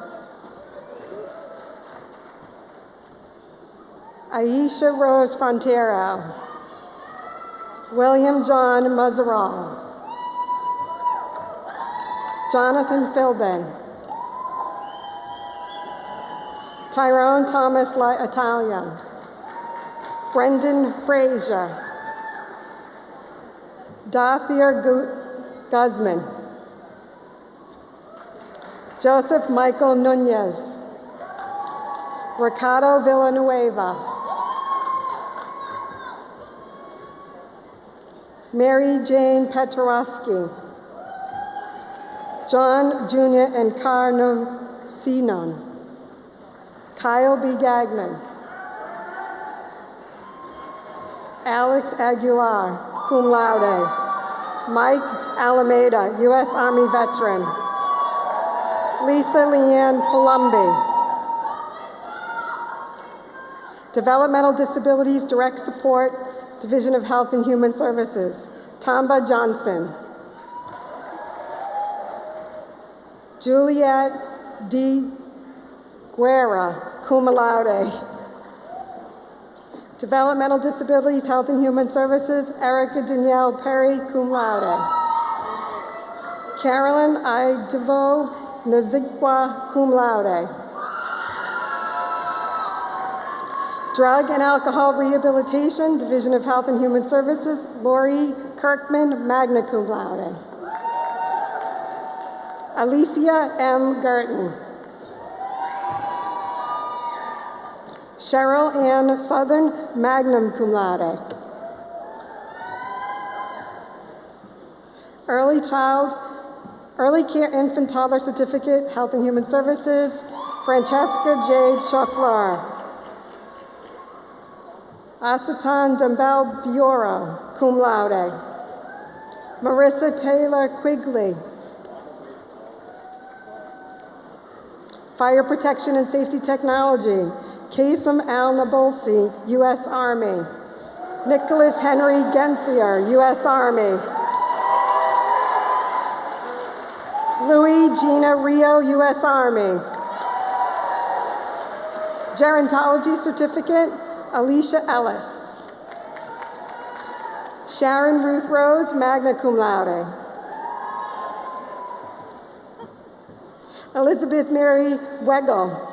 Aisha Rose Fontero. William John Mazaral. Jonathan Philbin. Tyrone Thomas Italian. Brendan Frazier. Dothier Guzman. Joseph Michael Nunez. Ricardo Villanueva. Mary Jane Petrowski. John Jr. Encarnacion. Kyle B. Gagnon. Alex Aguilar, cum laude. Mike Alameda, U.S. Army veteran. Lisa Leanne Palumbi. Developmental Disabilities Direct Support, Division of Health and Human Services. Tamba Johnson. Juliet D. Guerra, cum laude. Developmental Disabilities, Health and Human Services, Erica Danielle Perry, cum laude. Carolyn I. DeVoe Nazikwa, cum laude. Drug and Alcohol Rehabilitation, Division of Health and Human Services, Lori Kirkman, magna cum laude. Alicia M. Gerton. Cheryl Ann Southern, magna cum laude. Early Care Infant Toddler Certificate, Health and Human Services, Francesca Jade Schaffer. Asatan Dumbell Bureau, cum laude. Marissa Taylor Quigley. Fire Protection and Safety Technology, Kasem Al Nabolsi, U.S. Army. Nicholas Henry Genthier, U.S. Army. Louis Gina Rio, U.S. Army. Gerontology Certificate, Alicia Ellis. Sharon Ruth Rose, magna cum laude. Elizabeth Mary Weigel.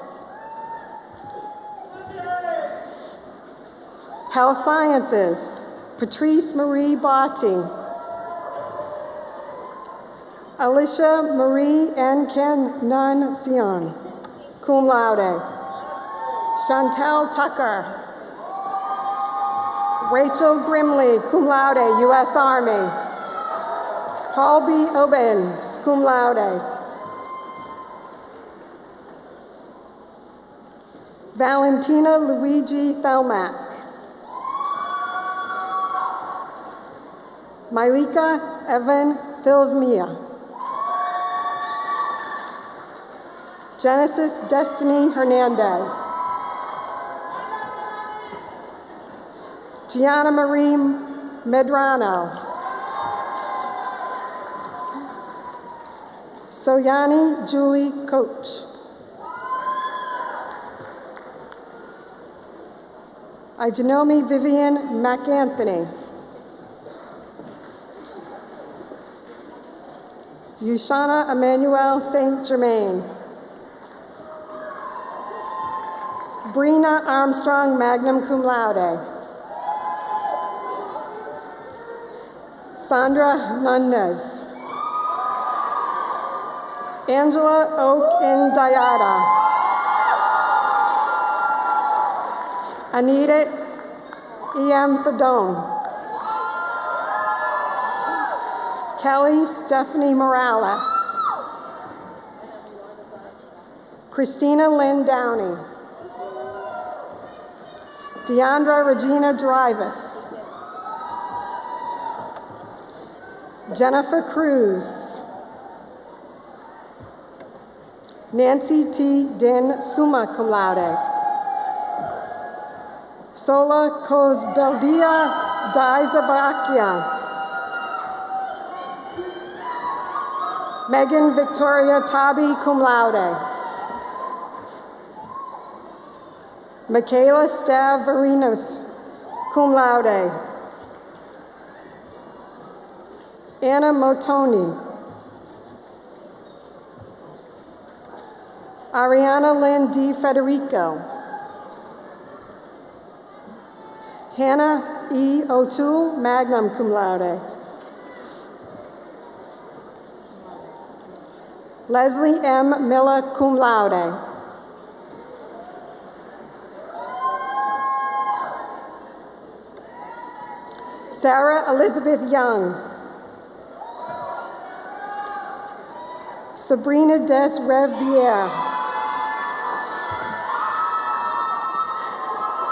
Health Sciences, Patrice Marie Botti. Alicia Marie Encarnacion, cum laude. Chantel Tucker. Rachel Grimley, cum laude, U.S. Army. Paul B. Oben, cum laude. Valentina Luigi Thelmack. Mylika Evan Filsmia. Genesis Destiny Hernandez. Gianna Marie Medrano. Soyani Julie Coach. Ijanome Vivian McAnthony. Yushana Emmanuel St. Germain. Brina Armstrong, magna cum laude. Sandra Nunez. Angela Oak Indiada. Anita E.M. Fadone. Kelly Stephanie Morales. Christina Lynn Downey. Deandra Regina Drivas. Jennifer Cruz. Nancy T. Din, summa cum laude. Sola Cosbeldia Dizabakia. Megan Victoria Tabi, cum laude. Michaela Stavarinos, cum laude. Anna Motoni. Ariana Lynn D. Federico. Hannah E. O'Toole, magna cum laude. Leslie M. Miller, cum laude. Sarah Elizabeth Young. Sabrina Des Reviere.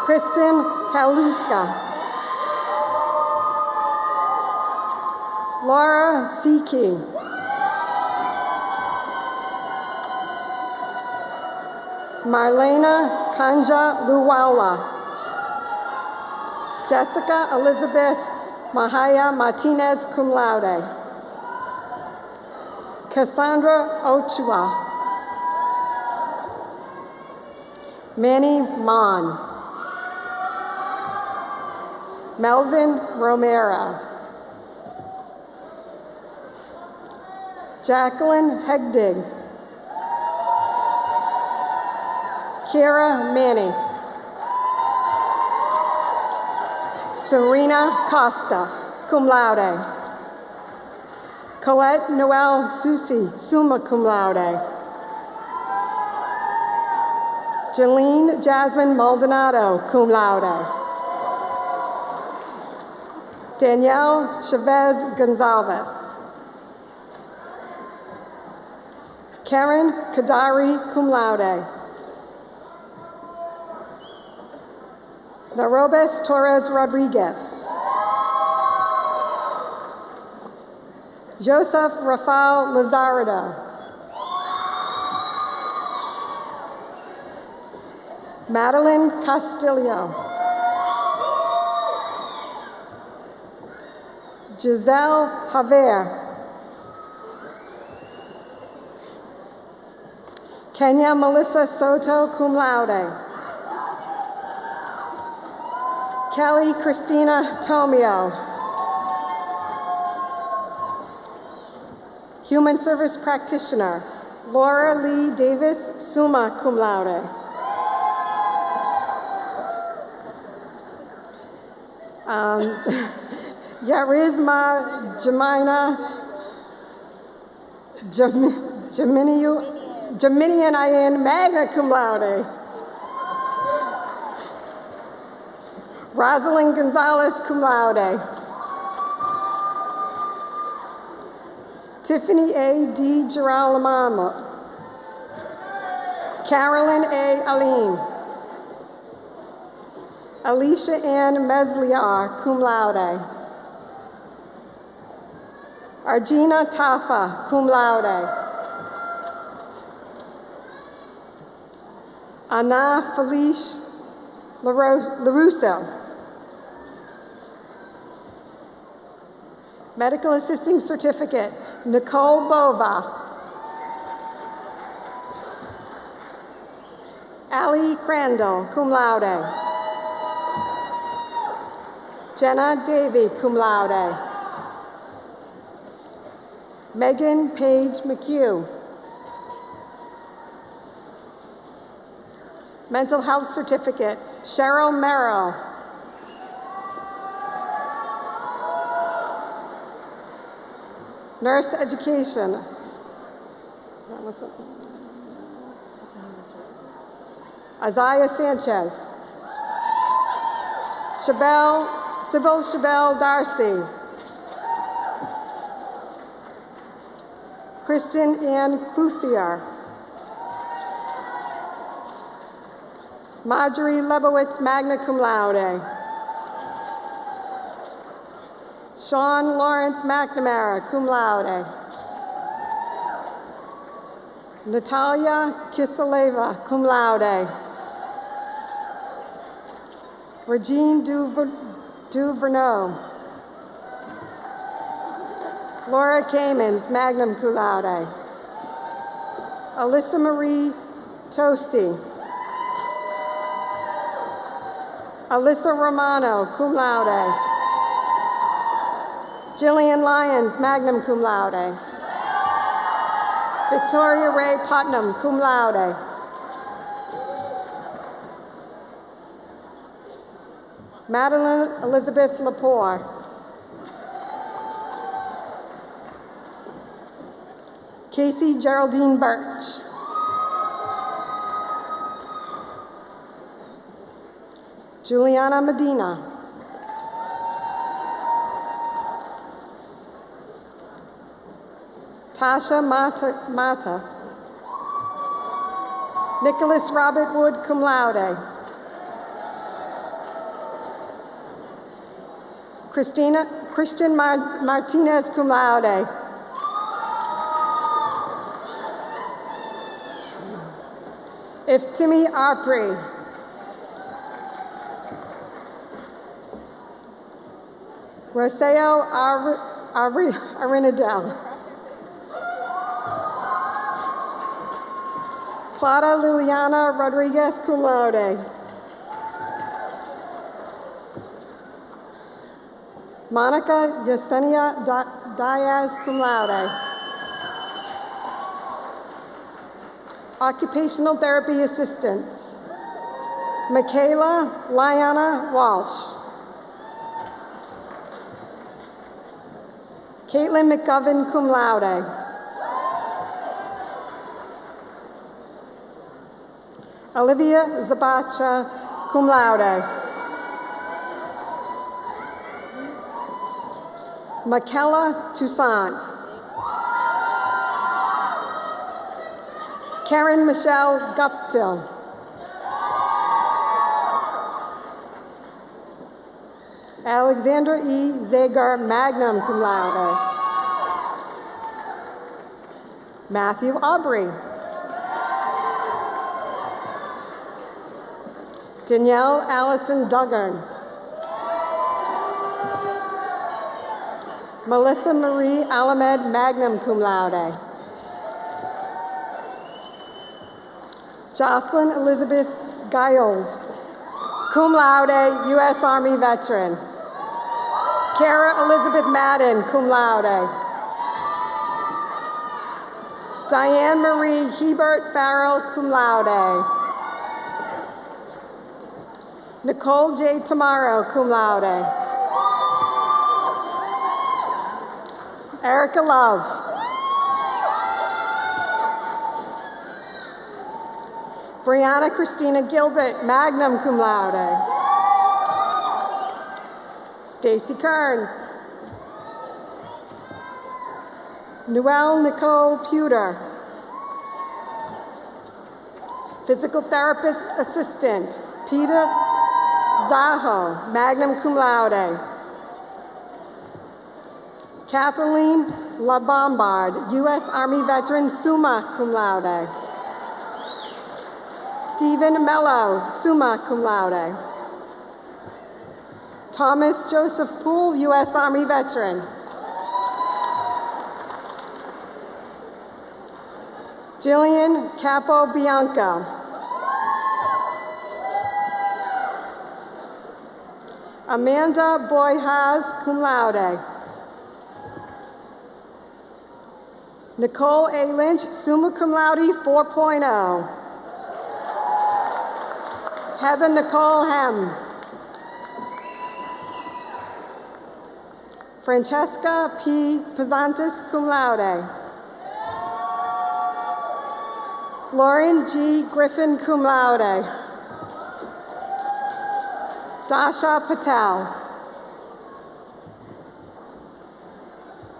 Kristen Kaluska. Laura Siki. Marlena Kanja Luwala. Jessica Elizabeth Mahaya Martinez, cum laude. Cassandra Ochoa. Manny Mon. Melvin Romero. Jacqueline Hegdig. Kira Manning. Serena Costa, cum laude. Colette Noel Susi, summa cum laude. Jeline Jasmine Maldonado, cum laude. Danielle Chavez Gonzalez. Karen Kadari, cum laude. Narobes Torres Rodriguez. Joseph Rafael Lazardo. Madeline Castillo. Giselle Javier. Kenya Melissa Soto, cum laude. Kelly Christina Tomio. Human Service Practitioner, Laura Lee Davis, summa cum laude. Yarisma Jamina Jaminian Ian, magna cum laude. Rosalind Gonzalez, cum laude. Tiffany A. D. Girolamo. Carolyn A. Aline. Alicia Ann Mesliar, cum laude. Argina Tafa, cum laude. Anna Felice LaRusso. Medical Assisting Certificate, Nicole Bova. Ali Crandall, cum laude. Jenna Davey, cum laude. Megan Page McHugh. Mental Health Certificate, Cheryl Merrill. Nurse Education. What's up? Isaiah Sanchez. Sybil Chabelle Darcy. Kristen Ann Cluthier. Marjorie Lebowitz, magna cum laude. Sean Lawrence McNamara, cum laude. Natalia Kiseleva, cum laude. Regine Duvernay. Laura Kamens, magna cum laude. Alyssa Marie Toasty. Alyssa Romano, cum laude. Jillian Lyons, magna cum laude. Victoria Ray Putnam, cum laude. Madeline Elizabeth Lepore. Casey Geraldine Birch. Juliana Medina. Tasha Mata. Nicholas Robert Wood, cum laude. Christian Martinez, cum laude. Iftimi Arpri. Roseo Arinadel. Clara Liliana Rodriguez, cum laude. Monica Yesenia Diaz, cum laude. Occupational therapy assistants. Michaela Liana Walsh. Caitlin McGovern, cum laude. Olivia Zabacha, cum laude. Michaela Toussaint. Karen Michelle Guptill. Alexander E. Zager, magna cum laude. Matthew Aubrey. Danielle Allison Duggern. Melissa Marie Alamed, magna cum laude. Jocelyn Elizabeth Guyold, cum laude, U.S. Army veteran. Kara Elizabeth Madden, cum laude. Diane Marie Hebert Farrell, cum laude. Nicole J. Tamaro, cum laude. Erica Love. Brianna Christina Gilbert, magna cum laude. Stacy Kearns. Noelle Nicole Pewter. Physical therapist assistant, Peter Zaho, magna cum laude. Kathleen LaBombard, U.S. Army veteran, summa cum laude. Stephen Mello, summa cum laude. Thomas Joseph Poole, U.S. Army veteran. Jillian Capo Bianco. Amanda Boyhaz, cum laude. Nicole A. Lynch, summa cum laude 4.0. Heather Nicole Hem. Francesca P. Pazantis, cum laude. Lauren G. Griffin, cum laude. Dasha Patel.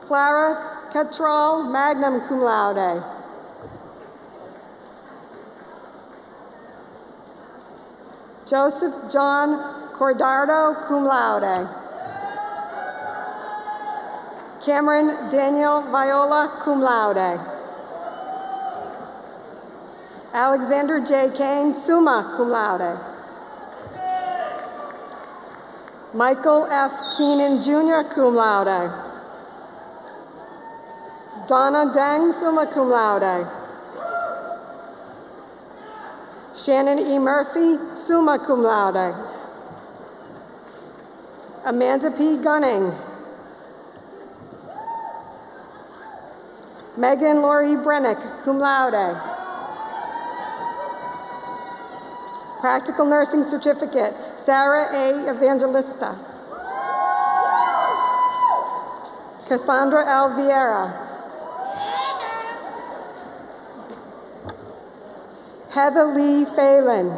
Clara Cattrall, magna cum laude. Joseph John Cordardo, cum laude. Cameron Daniel Viola, cum laude. Alexander J. Kane, summa cum laude. Michael F. Keenan Jr., cum laude. Donna Deng, summa cum laude. Shannon E. Murphy, summa cum laude. Amanda P. Gunning. Megan Laurie Brennick, cum laude. Practical Nursing Certificate, Sarah A. Evangelista. Cassandra L. Vieira. Heather Lee Phelan.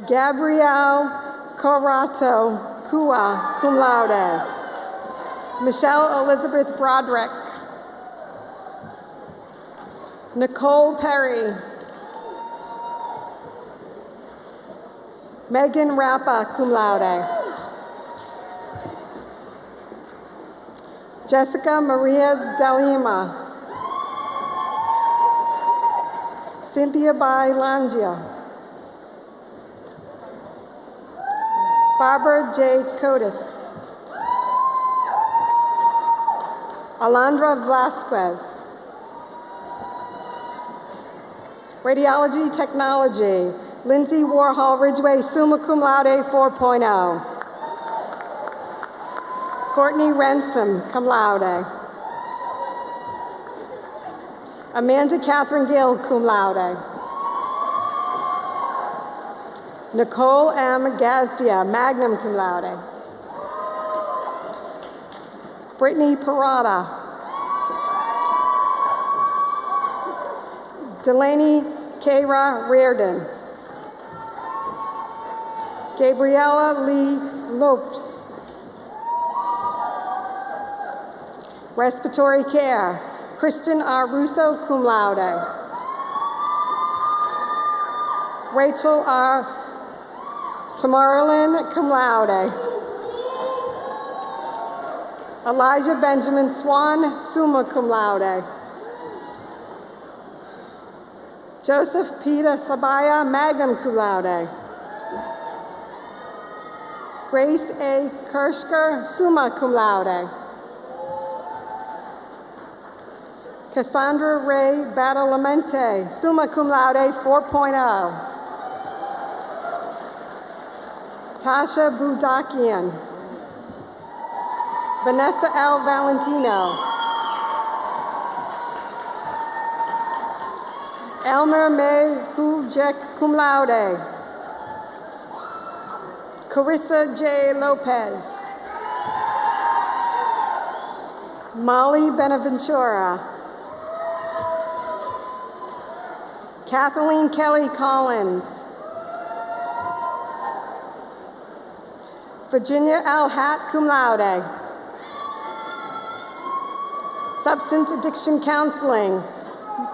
Gabrielle Corato Kua, cum laude. Michelle Elizabeth Broderick. Nicole Perry. Megan Rappa, cum laude. Jessica Maria Delima. Cynthia Bailangia. Barbara J. Cotis. Alondra Vasquez. Radiology Technology, Lindsay Warhol Ridgway, summa cum laude 4.0. Courtney Ransom, cum laude. Amanda Catherine Gill, cum laude. Nicole M. Gazdia, magna cum laude. Brittany Parada. Delaney Kara Reardon. Gabriella Lee Lopes. Respiratory Care, Kristen R. Russo, cum laude. Rachel R. Tamarlin, cum laude. Elijah Benjamin Swan, summa cum laude. Joseph Peter Sabaya, magna cum laude. Grace A. Kirschker, summa cum laude. Cassandra Ray Badalamente, summa cum laude 4.0. Tasha Budakian. Vanessa L. Valentino. Elmer May Hujek, cum laude. Carissa J. Lopez. Molly Benaventura. Kathleen Kelly Collins. Virginia L. Hatt, cum laude. Substance Addiction Counseling,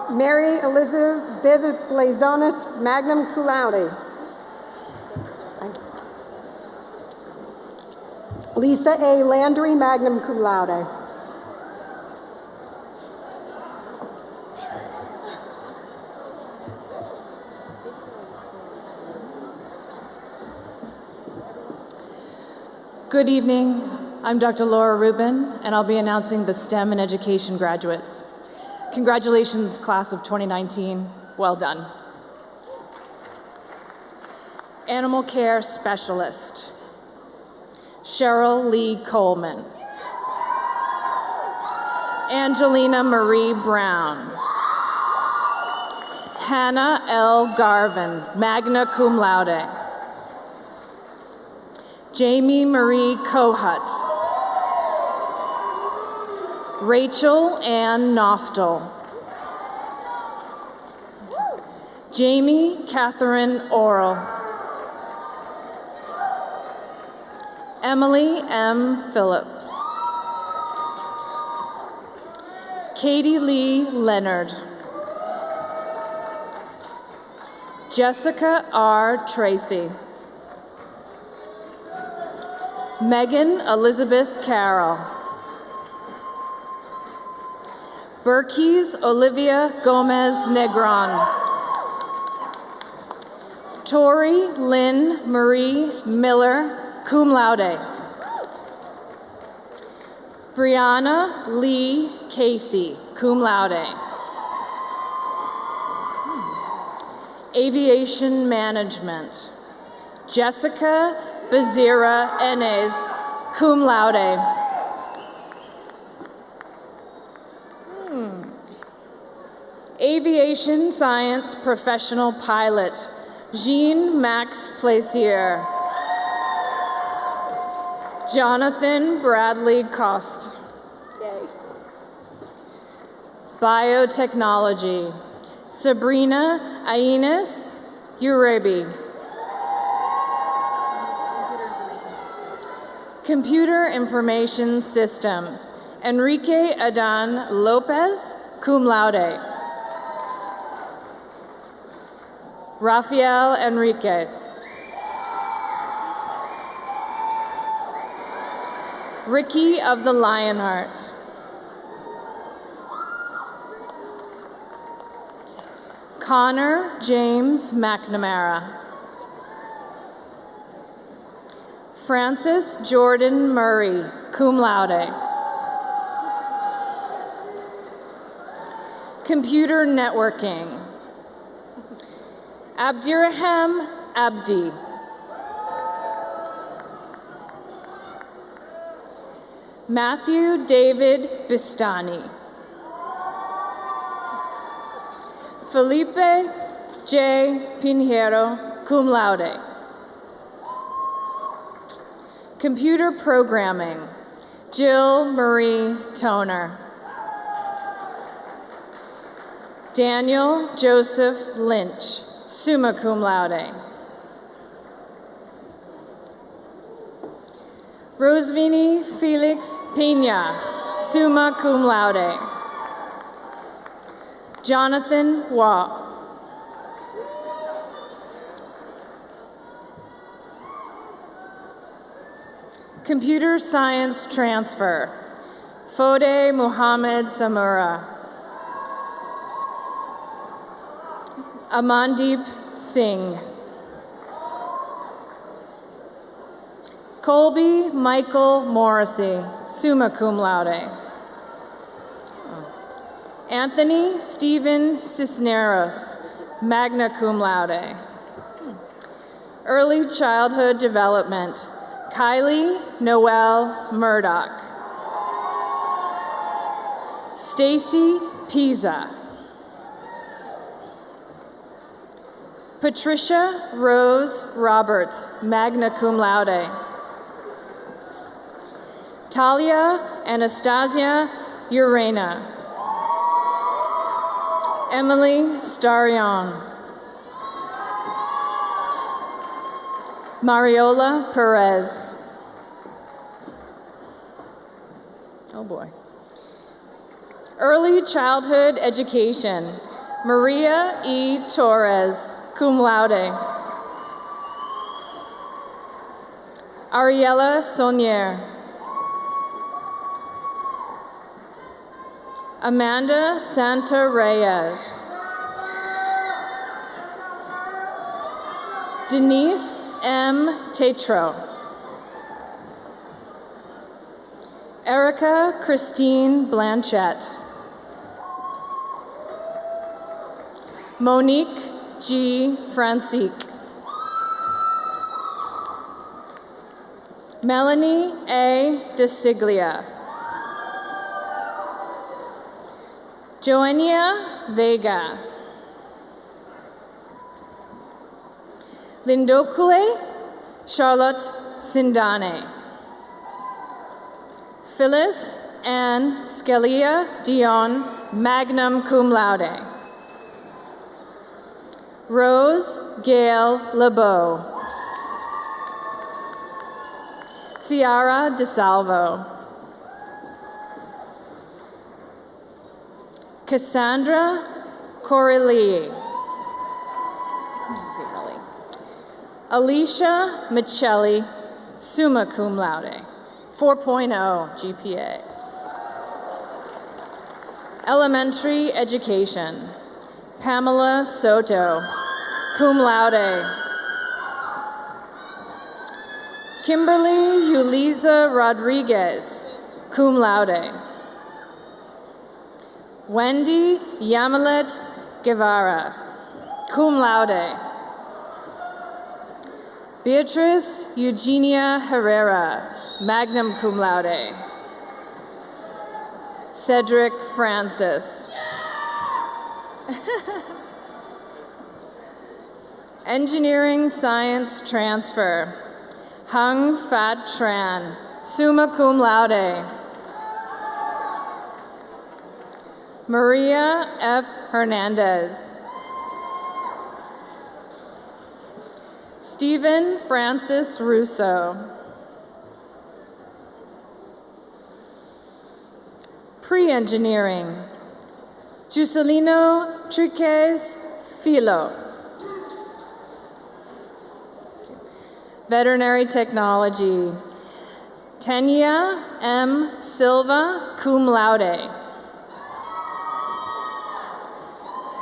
Mary Elizabeth Blazonis, magna cum laude. Lisa A. Landry, magna cum laude. Good evening. I'm Dr. Laura Rubin, and I'll be announcing the STEM and Education graduates. Congratulations, class of 2019. Well done. Animal Care Specialist, Cheryl Lee Coleman. Angelina Marie Brown. Hannah L. Garvin, magna cum laude. Jamie Marie Kohut. Rachel Ann Noftel. Jamie Catherine Orrell. Emily M. Phillips. Katie Lee Leonard. Jessica R. Tracy. Megan Elizabeth Carroll. Berkes Olivia Gomez Negron. Tori Lynn Marie Miller, cum laude. Brianna Lee Casey, cum laude. Aviation Management. Jessica Bazira Enes, cum laude. Aviation Science Professional Pilot, Jean-Max Plaisir. Jonathan Bradley Cost. Biotechnology, Sabrina Aines Urabi. Computer Information Systems, Enrique Adan Lopez, cum laude. Rafael Enriquez. Ricky of the Lionheart. Connor James McNamara. Francis Jordan Murray, cum laude. Computer Networking. Abdiraham Abdi. Matthew David Bistani. Felipe J. Pinheiro, cum laude. Computer Programming, Jill Marie Toner. Daniel Joseph Lynch, summa cum laude. Rosvini Felix Pena, summa cum laude. Jonathan Waugh. Computer Science Transfer, Fode Muhammad Samura. Amandeep Singh. Colby Michael Morrissey, summa cum laude. Anthony Stephen Cisneros, magna cum laude. Early Childhood Development, Kylie Noel Murdoch. Stacy Pisa. Patricia Rose Roberts, magna cum laude. Talia Anastasia Urena. Emily Starion. Mariola Perez. Oh boy. Early Childhood Education, Maria E. Torres, cum laude. Ariella Sonier. Amanda Santa Reyes. Denise M. Tetro. Erica Christine Blanchette. Monique G. Francique. Melanie A. DeSiglia. Joania Vega. Lindokule Charlotte Sindane. Phyllis Ann Scalia Dion, magna cum laude. Rose Gail LeBeau. Ciara DeSalvo. Cassandra Corelli. Alicia Michelli, summa cum laude. 4.0 GPA. Elementary Education, Pamela Soto, cum laude. Kimberly Yuliza Rodriguez, cum laude. Wendy Yamilet Guevara, cum laude. Beatrice Eugenia Herrera, magna cum laude. Cedric Francis. Engineering Science Transfer, Hung Fat Tran, summa cum laude. Maria F. Hernandez. Stephen Francis Russo. Pre-engineering, Juscelino Triquez Filo. Veterinary technology, Tenya M. Silva, cum laude.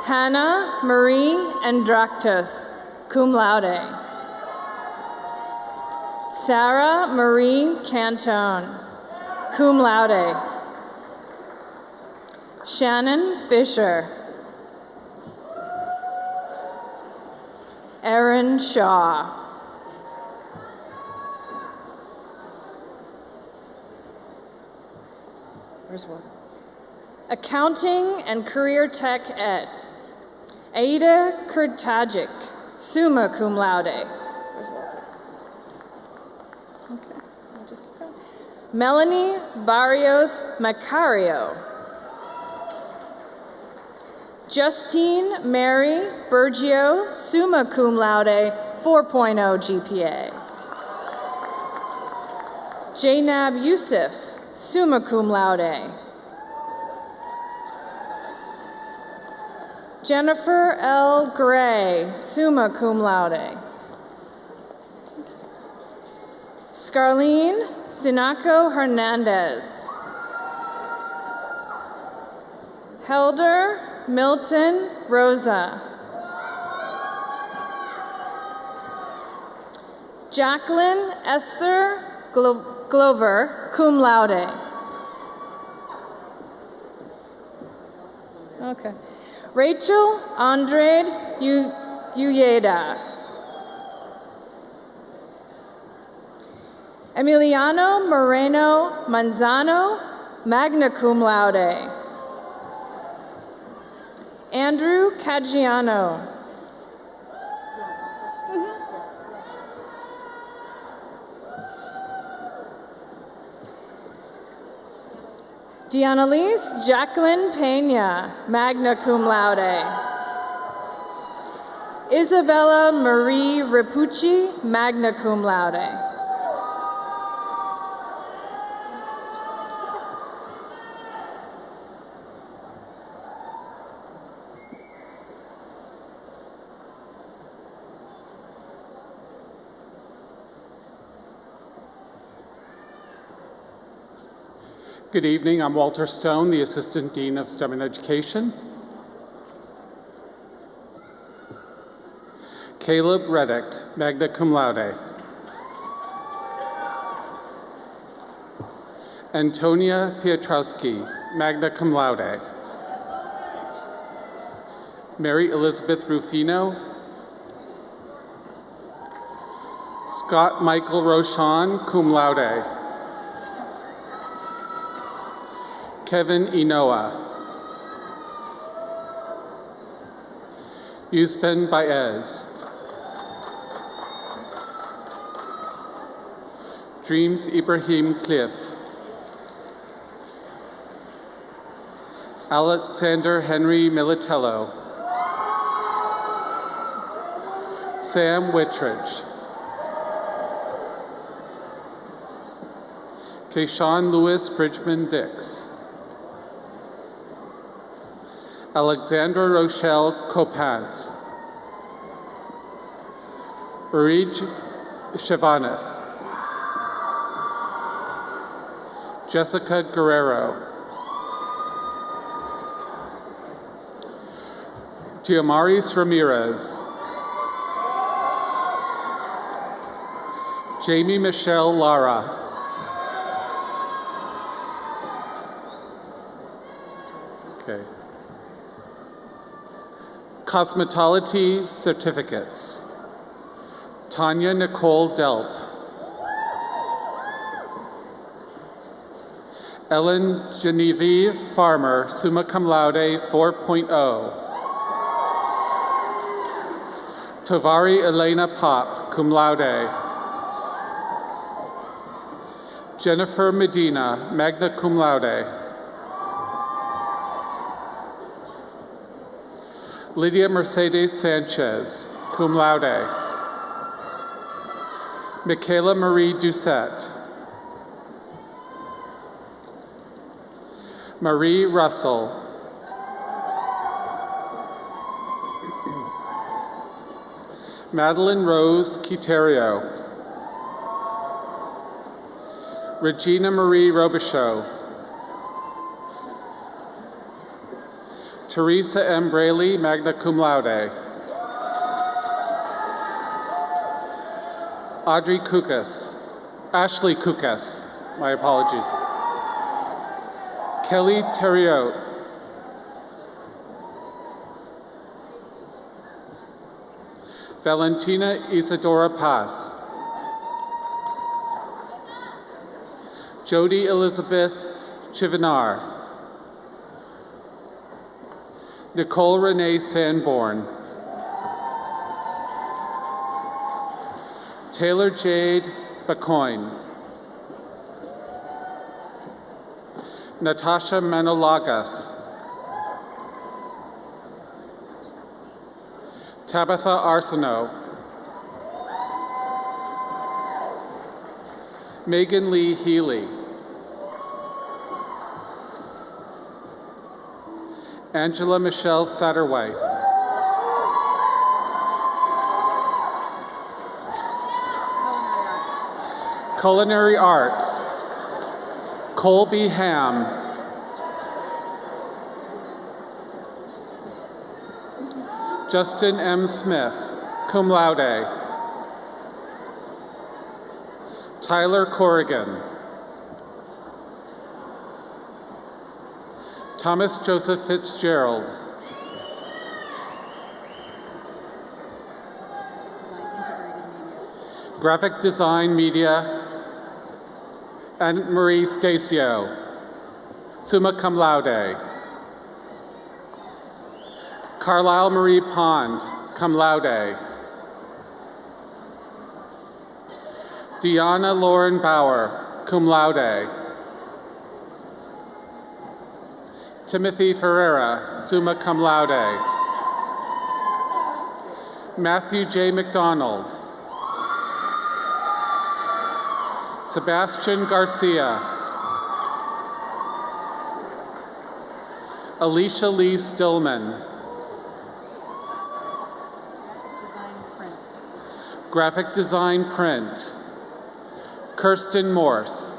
Hannah Marie Andractus, cum laude. Sarah Marie Cantone, cum laude. Shannon Fisher. Erin Shaw. Where's Walter? Accounting and Career Tech Ed. Ada Kurtagic, summa cum laude. Where's Walter? Okay, I'll just keep going. Melanie Barrios Macario. Justine Mary Bergio, summa cum laude, 4.0 GPA. Jainab Yusuf, summa cum laude. Jennifer L. Gray, summa cum laude. Scarlene Sinaco Hernandez. Helder Milton Rosa. Jacqueline Esther Glover, cum laude. Okay. Rachel Andrade Uyeda. Emiliano Moreno Manzano, magna cum laude. Andrew Caggiano. Dianalise Jacqueline Pena, magna cum laude. Isabella Marie Repucci, magna cum laude. Good evening, I'm Walter Stone, the Assistant Dean of STEM and Education. Caleb Reddick, magna cum laude. Antonia Piotrowski, magna cum laude. Mary Elizabeth Rufino. Scott Michael Rochon, cum laude. Kevin Inoa. Yuspen Baez. Dreams Ibrahim Cliff. Alexander Henry Militello. Sam Wittridge. Keyshawn Lewis Bridgman Dix. Alexandra Rochelle Copans. Urij Chevanis. Jessica Guerrero. Giamaris Ramirez. Jamie Michelle Lara. Okay. Cosmetology certificates. Tanya Nicole Delp. Ellen Genevieve Farmer, summa cum laude, 4.0. Tovari Elena Pop, cum laude. Jennifer Medina, magna cum laude. Lydia Mercedes Sanchez, cum laude. Michaela Marie Doucette. Marie Russell. Madeline Rose Quiterio. Regina Marie Robichaud. Teresa M. Braley, magna cum laude. Audrey Kukas. Ashley Kukas, my apologies. Kelly Theriot. Valentina Isadora Paz. Jody Elizabeth Chivinar. Nicole Renee Sanborn. Taylor Jade Bacoin. Natasha Manolagas. Tabitha Arsenault. Megan Lee Healy. Angela Michelle Satterwhite. Culinary Arts. Colby Ham. Justin M. Smith, cum laude. Tyler Corrigan. Thomas Joseph Fitzgerald. Graphic Design Media. Anne Marie Stacio, summa cum laude. Carlisle Marie Pond, cum laude. Deanna Lauren Bauer, cum laude. Timothy Ferreira, summa cum laude. Matthew J. McDonald. Sebastian Garcia. Alicia Lee Stillman. Graphic Design Print. Kirsten Morse,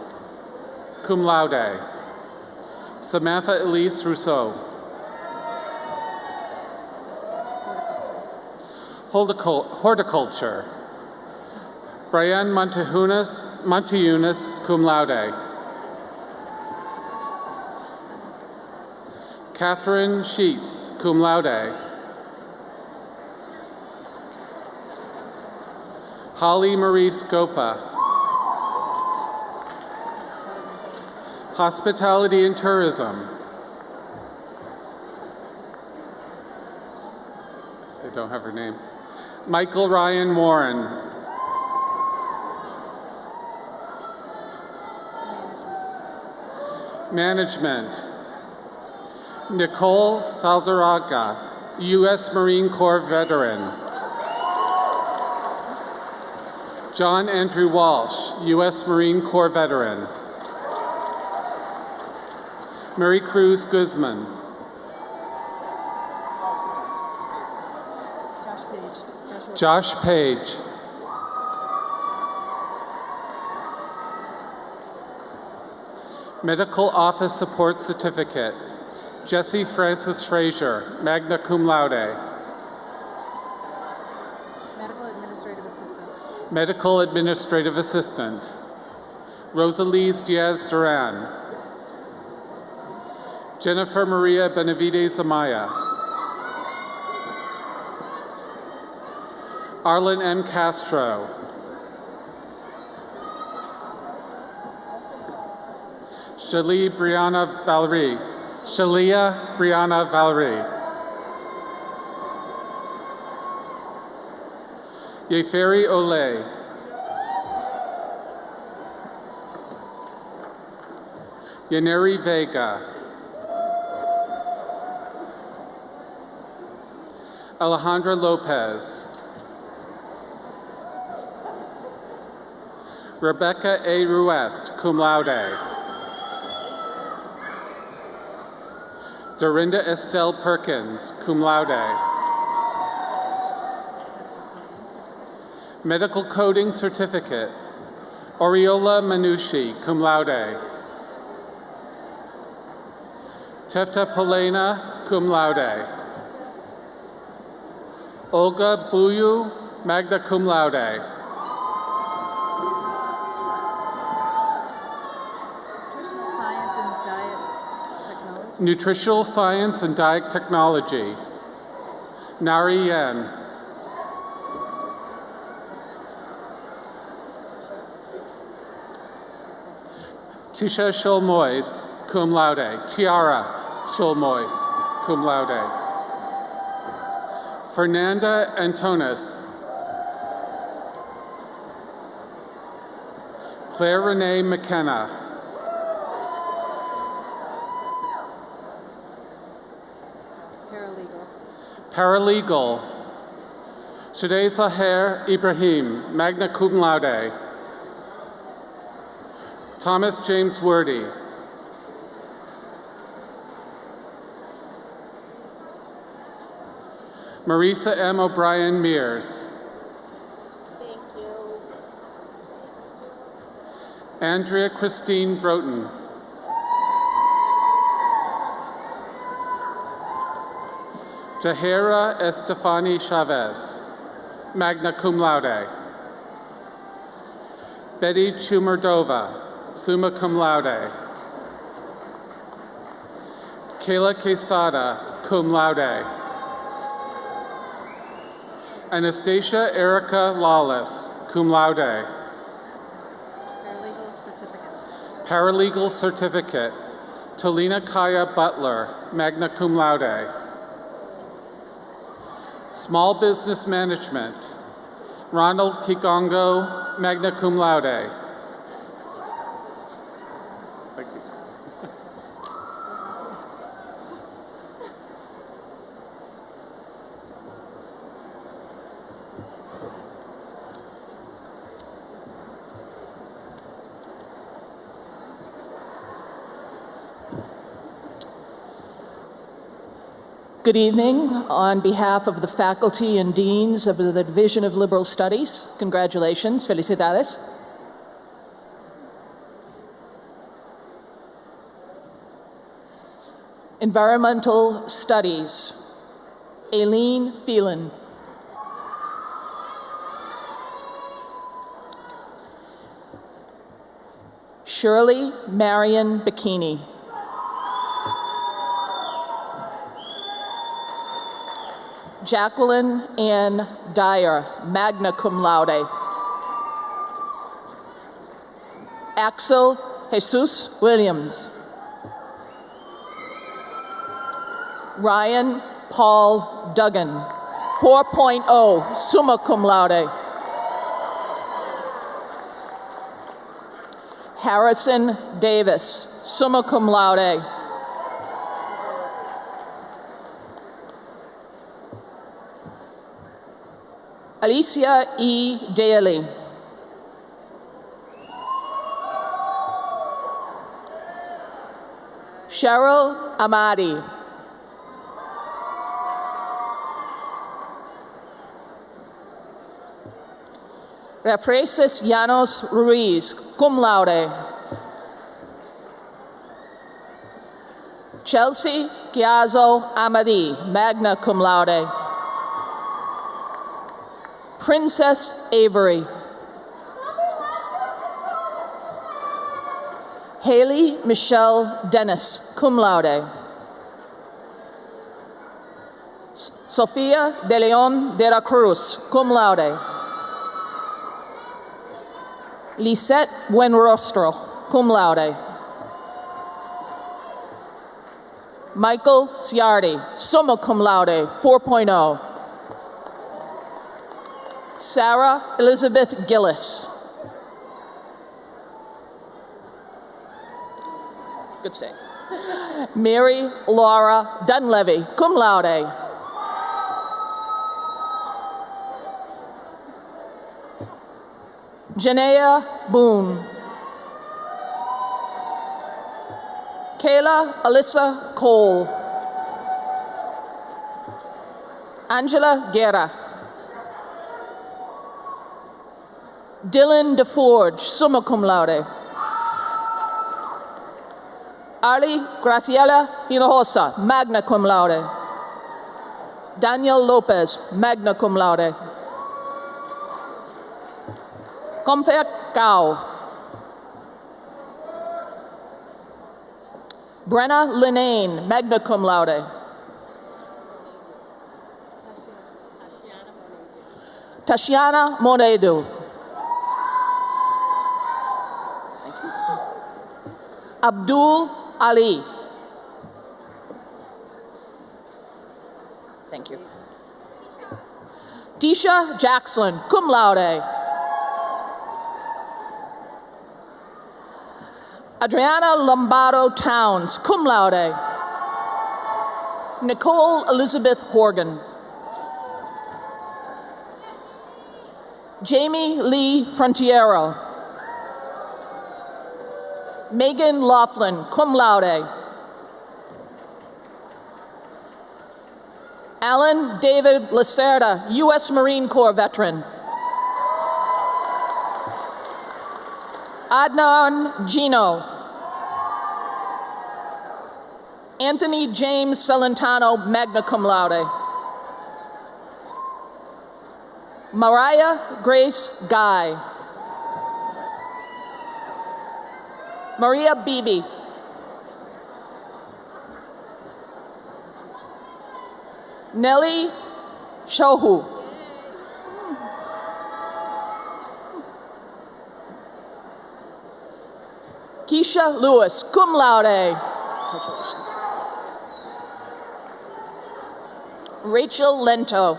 cum laude. Samantha Elise Rousseau. Horticulture. Brian Monteunis, cum laude. Catherine Sheets, cum laude. Holly Marie Scopa. Hospitality and Tourism. I don't have her name. Michael Ryan Warren. Management. Nicole Saldaraga, U.S. Marine Corps veteran. John Andrew Walsh, U.S. Marine Corps veteran. Mary Cruz Guzman. Josh Page. Medical Office Support Certificate. Jesse Francis Frazier, magna cum laude. Medical Administrative Assistant. Medical Administrative Assistant. Rosalise Diaz Duran. Jennifer Maria Benavides Amaya. Arlen M. Castro. Shalia Brianna Valerie. Yeferi Ole. Yaneri Vega. Alejandra Lopez. Rebecca A. Ruest, cum laude. Dorinda Estelle Perkins, cum laude. Medical Coding Certificate, Oriola Manushi, cum laude. Tefta Polena, cum laude. Olga Buyu, magna cum laude. Nutritional Science and Diet Technology, Nari Yen. Tisha Shulmois, cum laude. Tiara Shulmois, cum laude. Fernanda Antonis. Claire Renee McKenna. Paralegal. Shadeh Saher Ibrahim, magna cum laude. Thomas James Wordy. Marisa M. O'Brien Mears. Thank you. Andrea Christine Broughton. Jahera Estefani Chavez, magna cum laude. Betty Chumerdova, summa cum laude. Kayla Quesada, cum laude. Anastasia Erica Lawless, cum laude. Paralegal certificate. Paralegal certificate, Tolina Kaya Butler, magna cum laude. Small Business Management, Ronald Kigongo, magna cum laude. Thank you. Good evening. On behalf of the faculty and deans of the Division of Liberal Studies, congratulations, felicidades. Environmental Studies, Aileen Phelan. Shirley Marion Bikini. Jacqueline Ann Dyer, magna cum laude. Axel Jesus Williams. Ryan Paul Duggan, 4.0, summa cum laude. Harrison Davis, summa cum laude. Alicia E. Daly. Cheryl Amadi. Refresis Llanos Ruiz, cum laude. Chelsea Giazzo Amadi, magna cum laude. Princess Avery. Haley Michelle Dennis, cum laude. Sofia de Leon de la Cruz, cum laude. Lisette Buenrostro, cum laude. Michael Ciardi, summa cum laude, 4.0. Sarah Elizabeth Gillis. Good save. Mary Laura Dunleavy, cum laude. Janea Boone. Kayla Alyssa Cole. Angela Guerra. Dylan DeForge, summa cum laude. Arlie Graciela Hinojosa, magna cum laude. Daniel Lopez, magna cum laude. Comfort Gao. Brenna Linane, magna cum laude. Tashiana Monedu. Abdul Ali. Thank you. Tisha Jackson, cum laude. Adriana Lombardo Towns, cum laude. Nicole Elizabeth Horgan. Jamie Lee Frontiero. Megan Laughlin, cum laude. Alan David Lacerda, U.S. Marine Corps veteran. Adnan Gino. Anthony James Celentano, magna cum laude. Mariah Grace Guy. Maria Beebe. Nellie Shohu. Keisha Lewis, cum laude. Congratulations. Rachel Lento.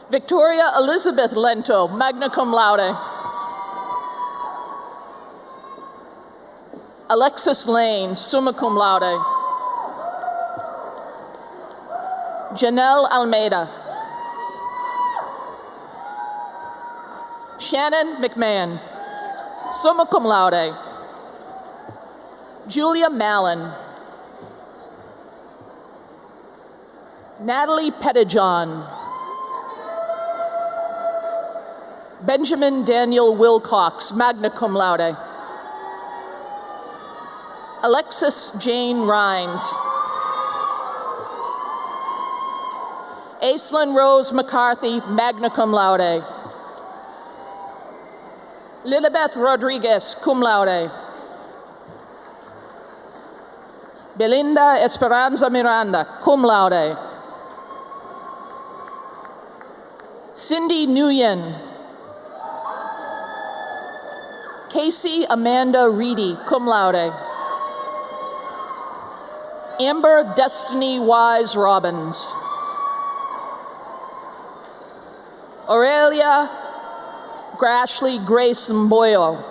Victoria Elizabeth Lento, magna cum laude. Alexis Lane, summa cum laude. Janelle Almeida. Shannon McMahon, summa cum laude. Julia Mallon. Natalie Pettijohn. Benjamin Daniel Wilcox, magna cum laude. Alexis Jane Rhines. Aislinn Rose McCarthy, magna cum laude. Lilibeth Rodriguez, cum laude. Belinda Esperanza Miranda, cum laude. Cindy Nguyen. Casey Amanda Reedy, cum laude. Amber Destiny Wise Robbins. Aurelia Grashley Grace Mboyo.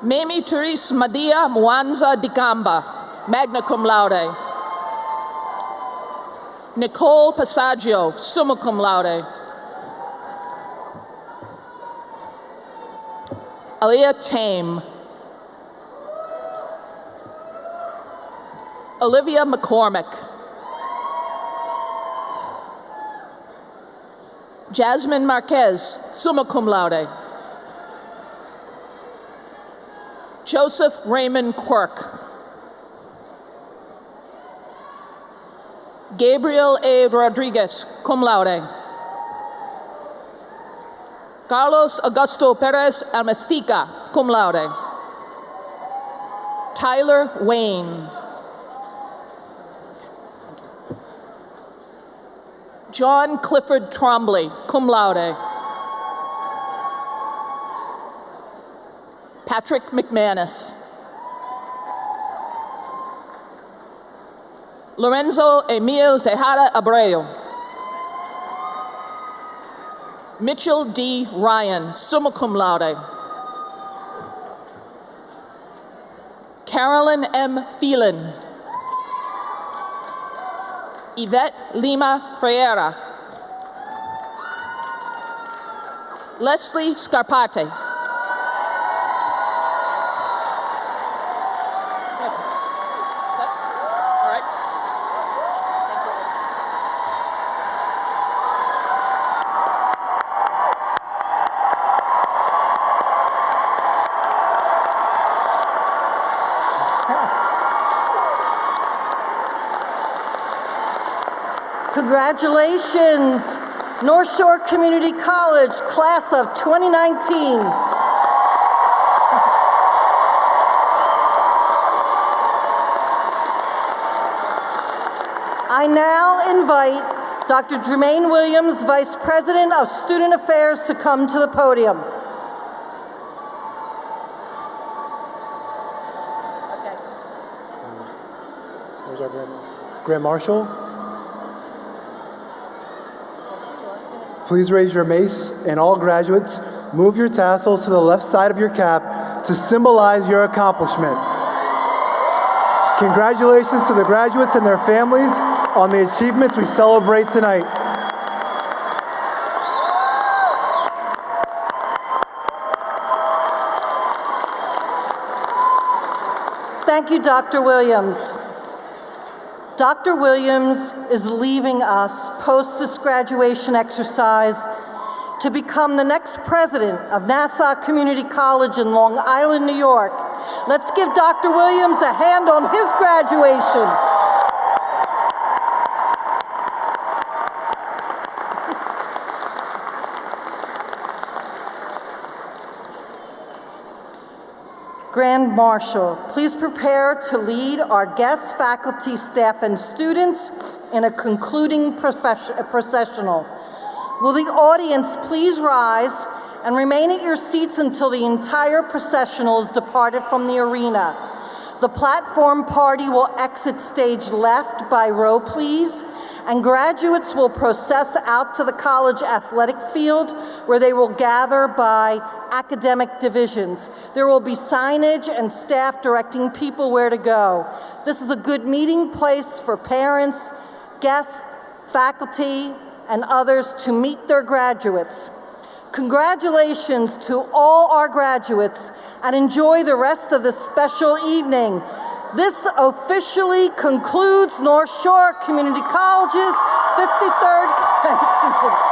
Mamie Therese Madia Mwanza Dikamba, magna cum laude. Nicole Passaggio, summa cum laude. Aliyah Tame. Olivia McCormick. Jasmine Marquez, summa cum laude. Joseph Raymond Quirk. Gabriel A. Rodriguez, cum laude. Carlos Augusto Perez Almestica, cum laude. Tyler Wayne. John Clifford Trombley, cum laude. Patrick McManus. Lorenzo Emil Tejada Abreu. Mitchell D. Ryan, summa cum laude. Carolyn M. Phelan. Yvette Lima Freire. Leslie Scarpate. Congratulations, North Shore Community College, class of 2019. I now invite Dr. Jermaine Williams, Vice President of Student Affairs, to come to the podium. Okay. Where's our Grand Marshal? Please raise your mace, and all graduates, move your tassels to the left side of your cap to symbolize your accomplishment. Congratulations to the graduates and their families on the achievements we celebrate tonight. Thank you, Dr. Williams. Dr. Williams is leaving us post this graduation exercise to become the next president of Nassau Community College in Long Island, New York. Let's give Dr. Williams a hand on his graduation. Grand Marshal, please prepare to lead our guests, faculty, staff, and students in a concluding processional. Will the audience please rise and remain at your seats until the entire processional is departed from the arena. The platform party will exit stage left by row, please, and graduates will process out to the college athletic field where they will gather by academic divisions. There will be signage and staff directing people where to go. This is a good meeting place for parents, guests, faculty, and others to meet their graduates. Congratulations to all our graduates, and enjoy the rest of this special evening. This officially concludes North Shore Community College's 53rd commencement.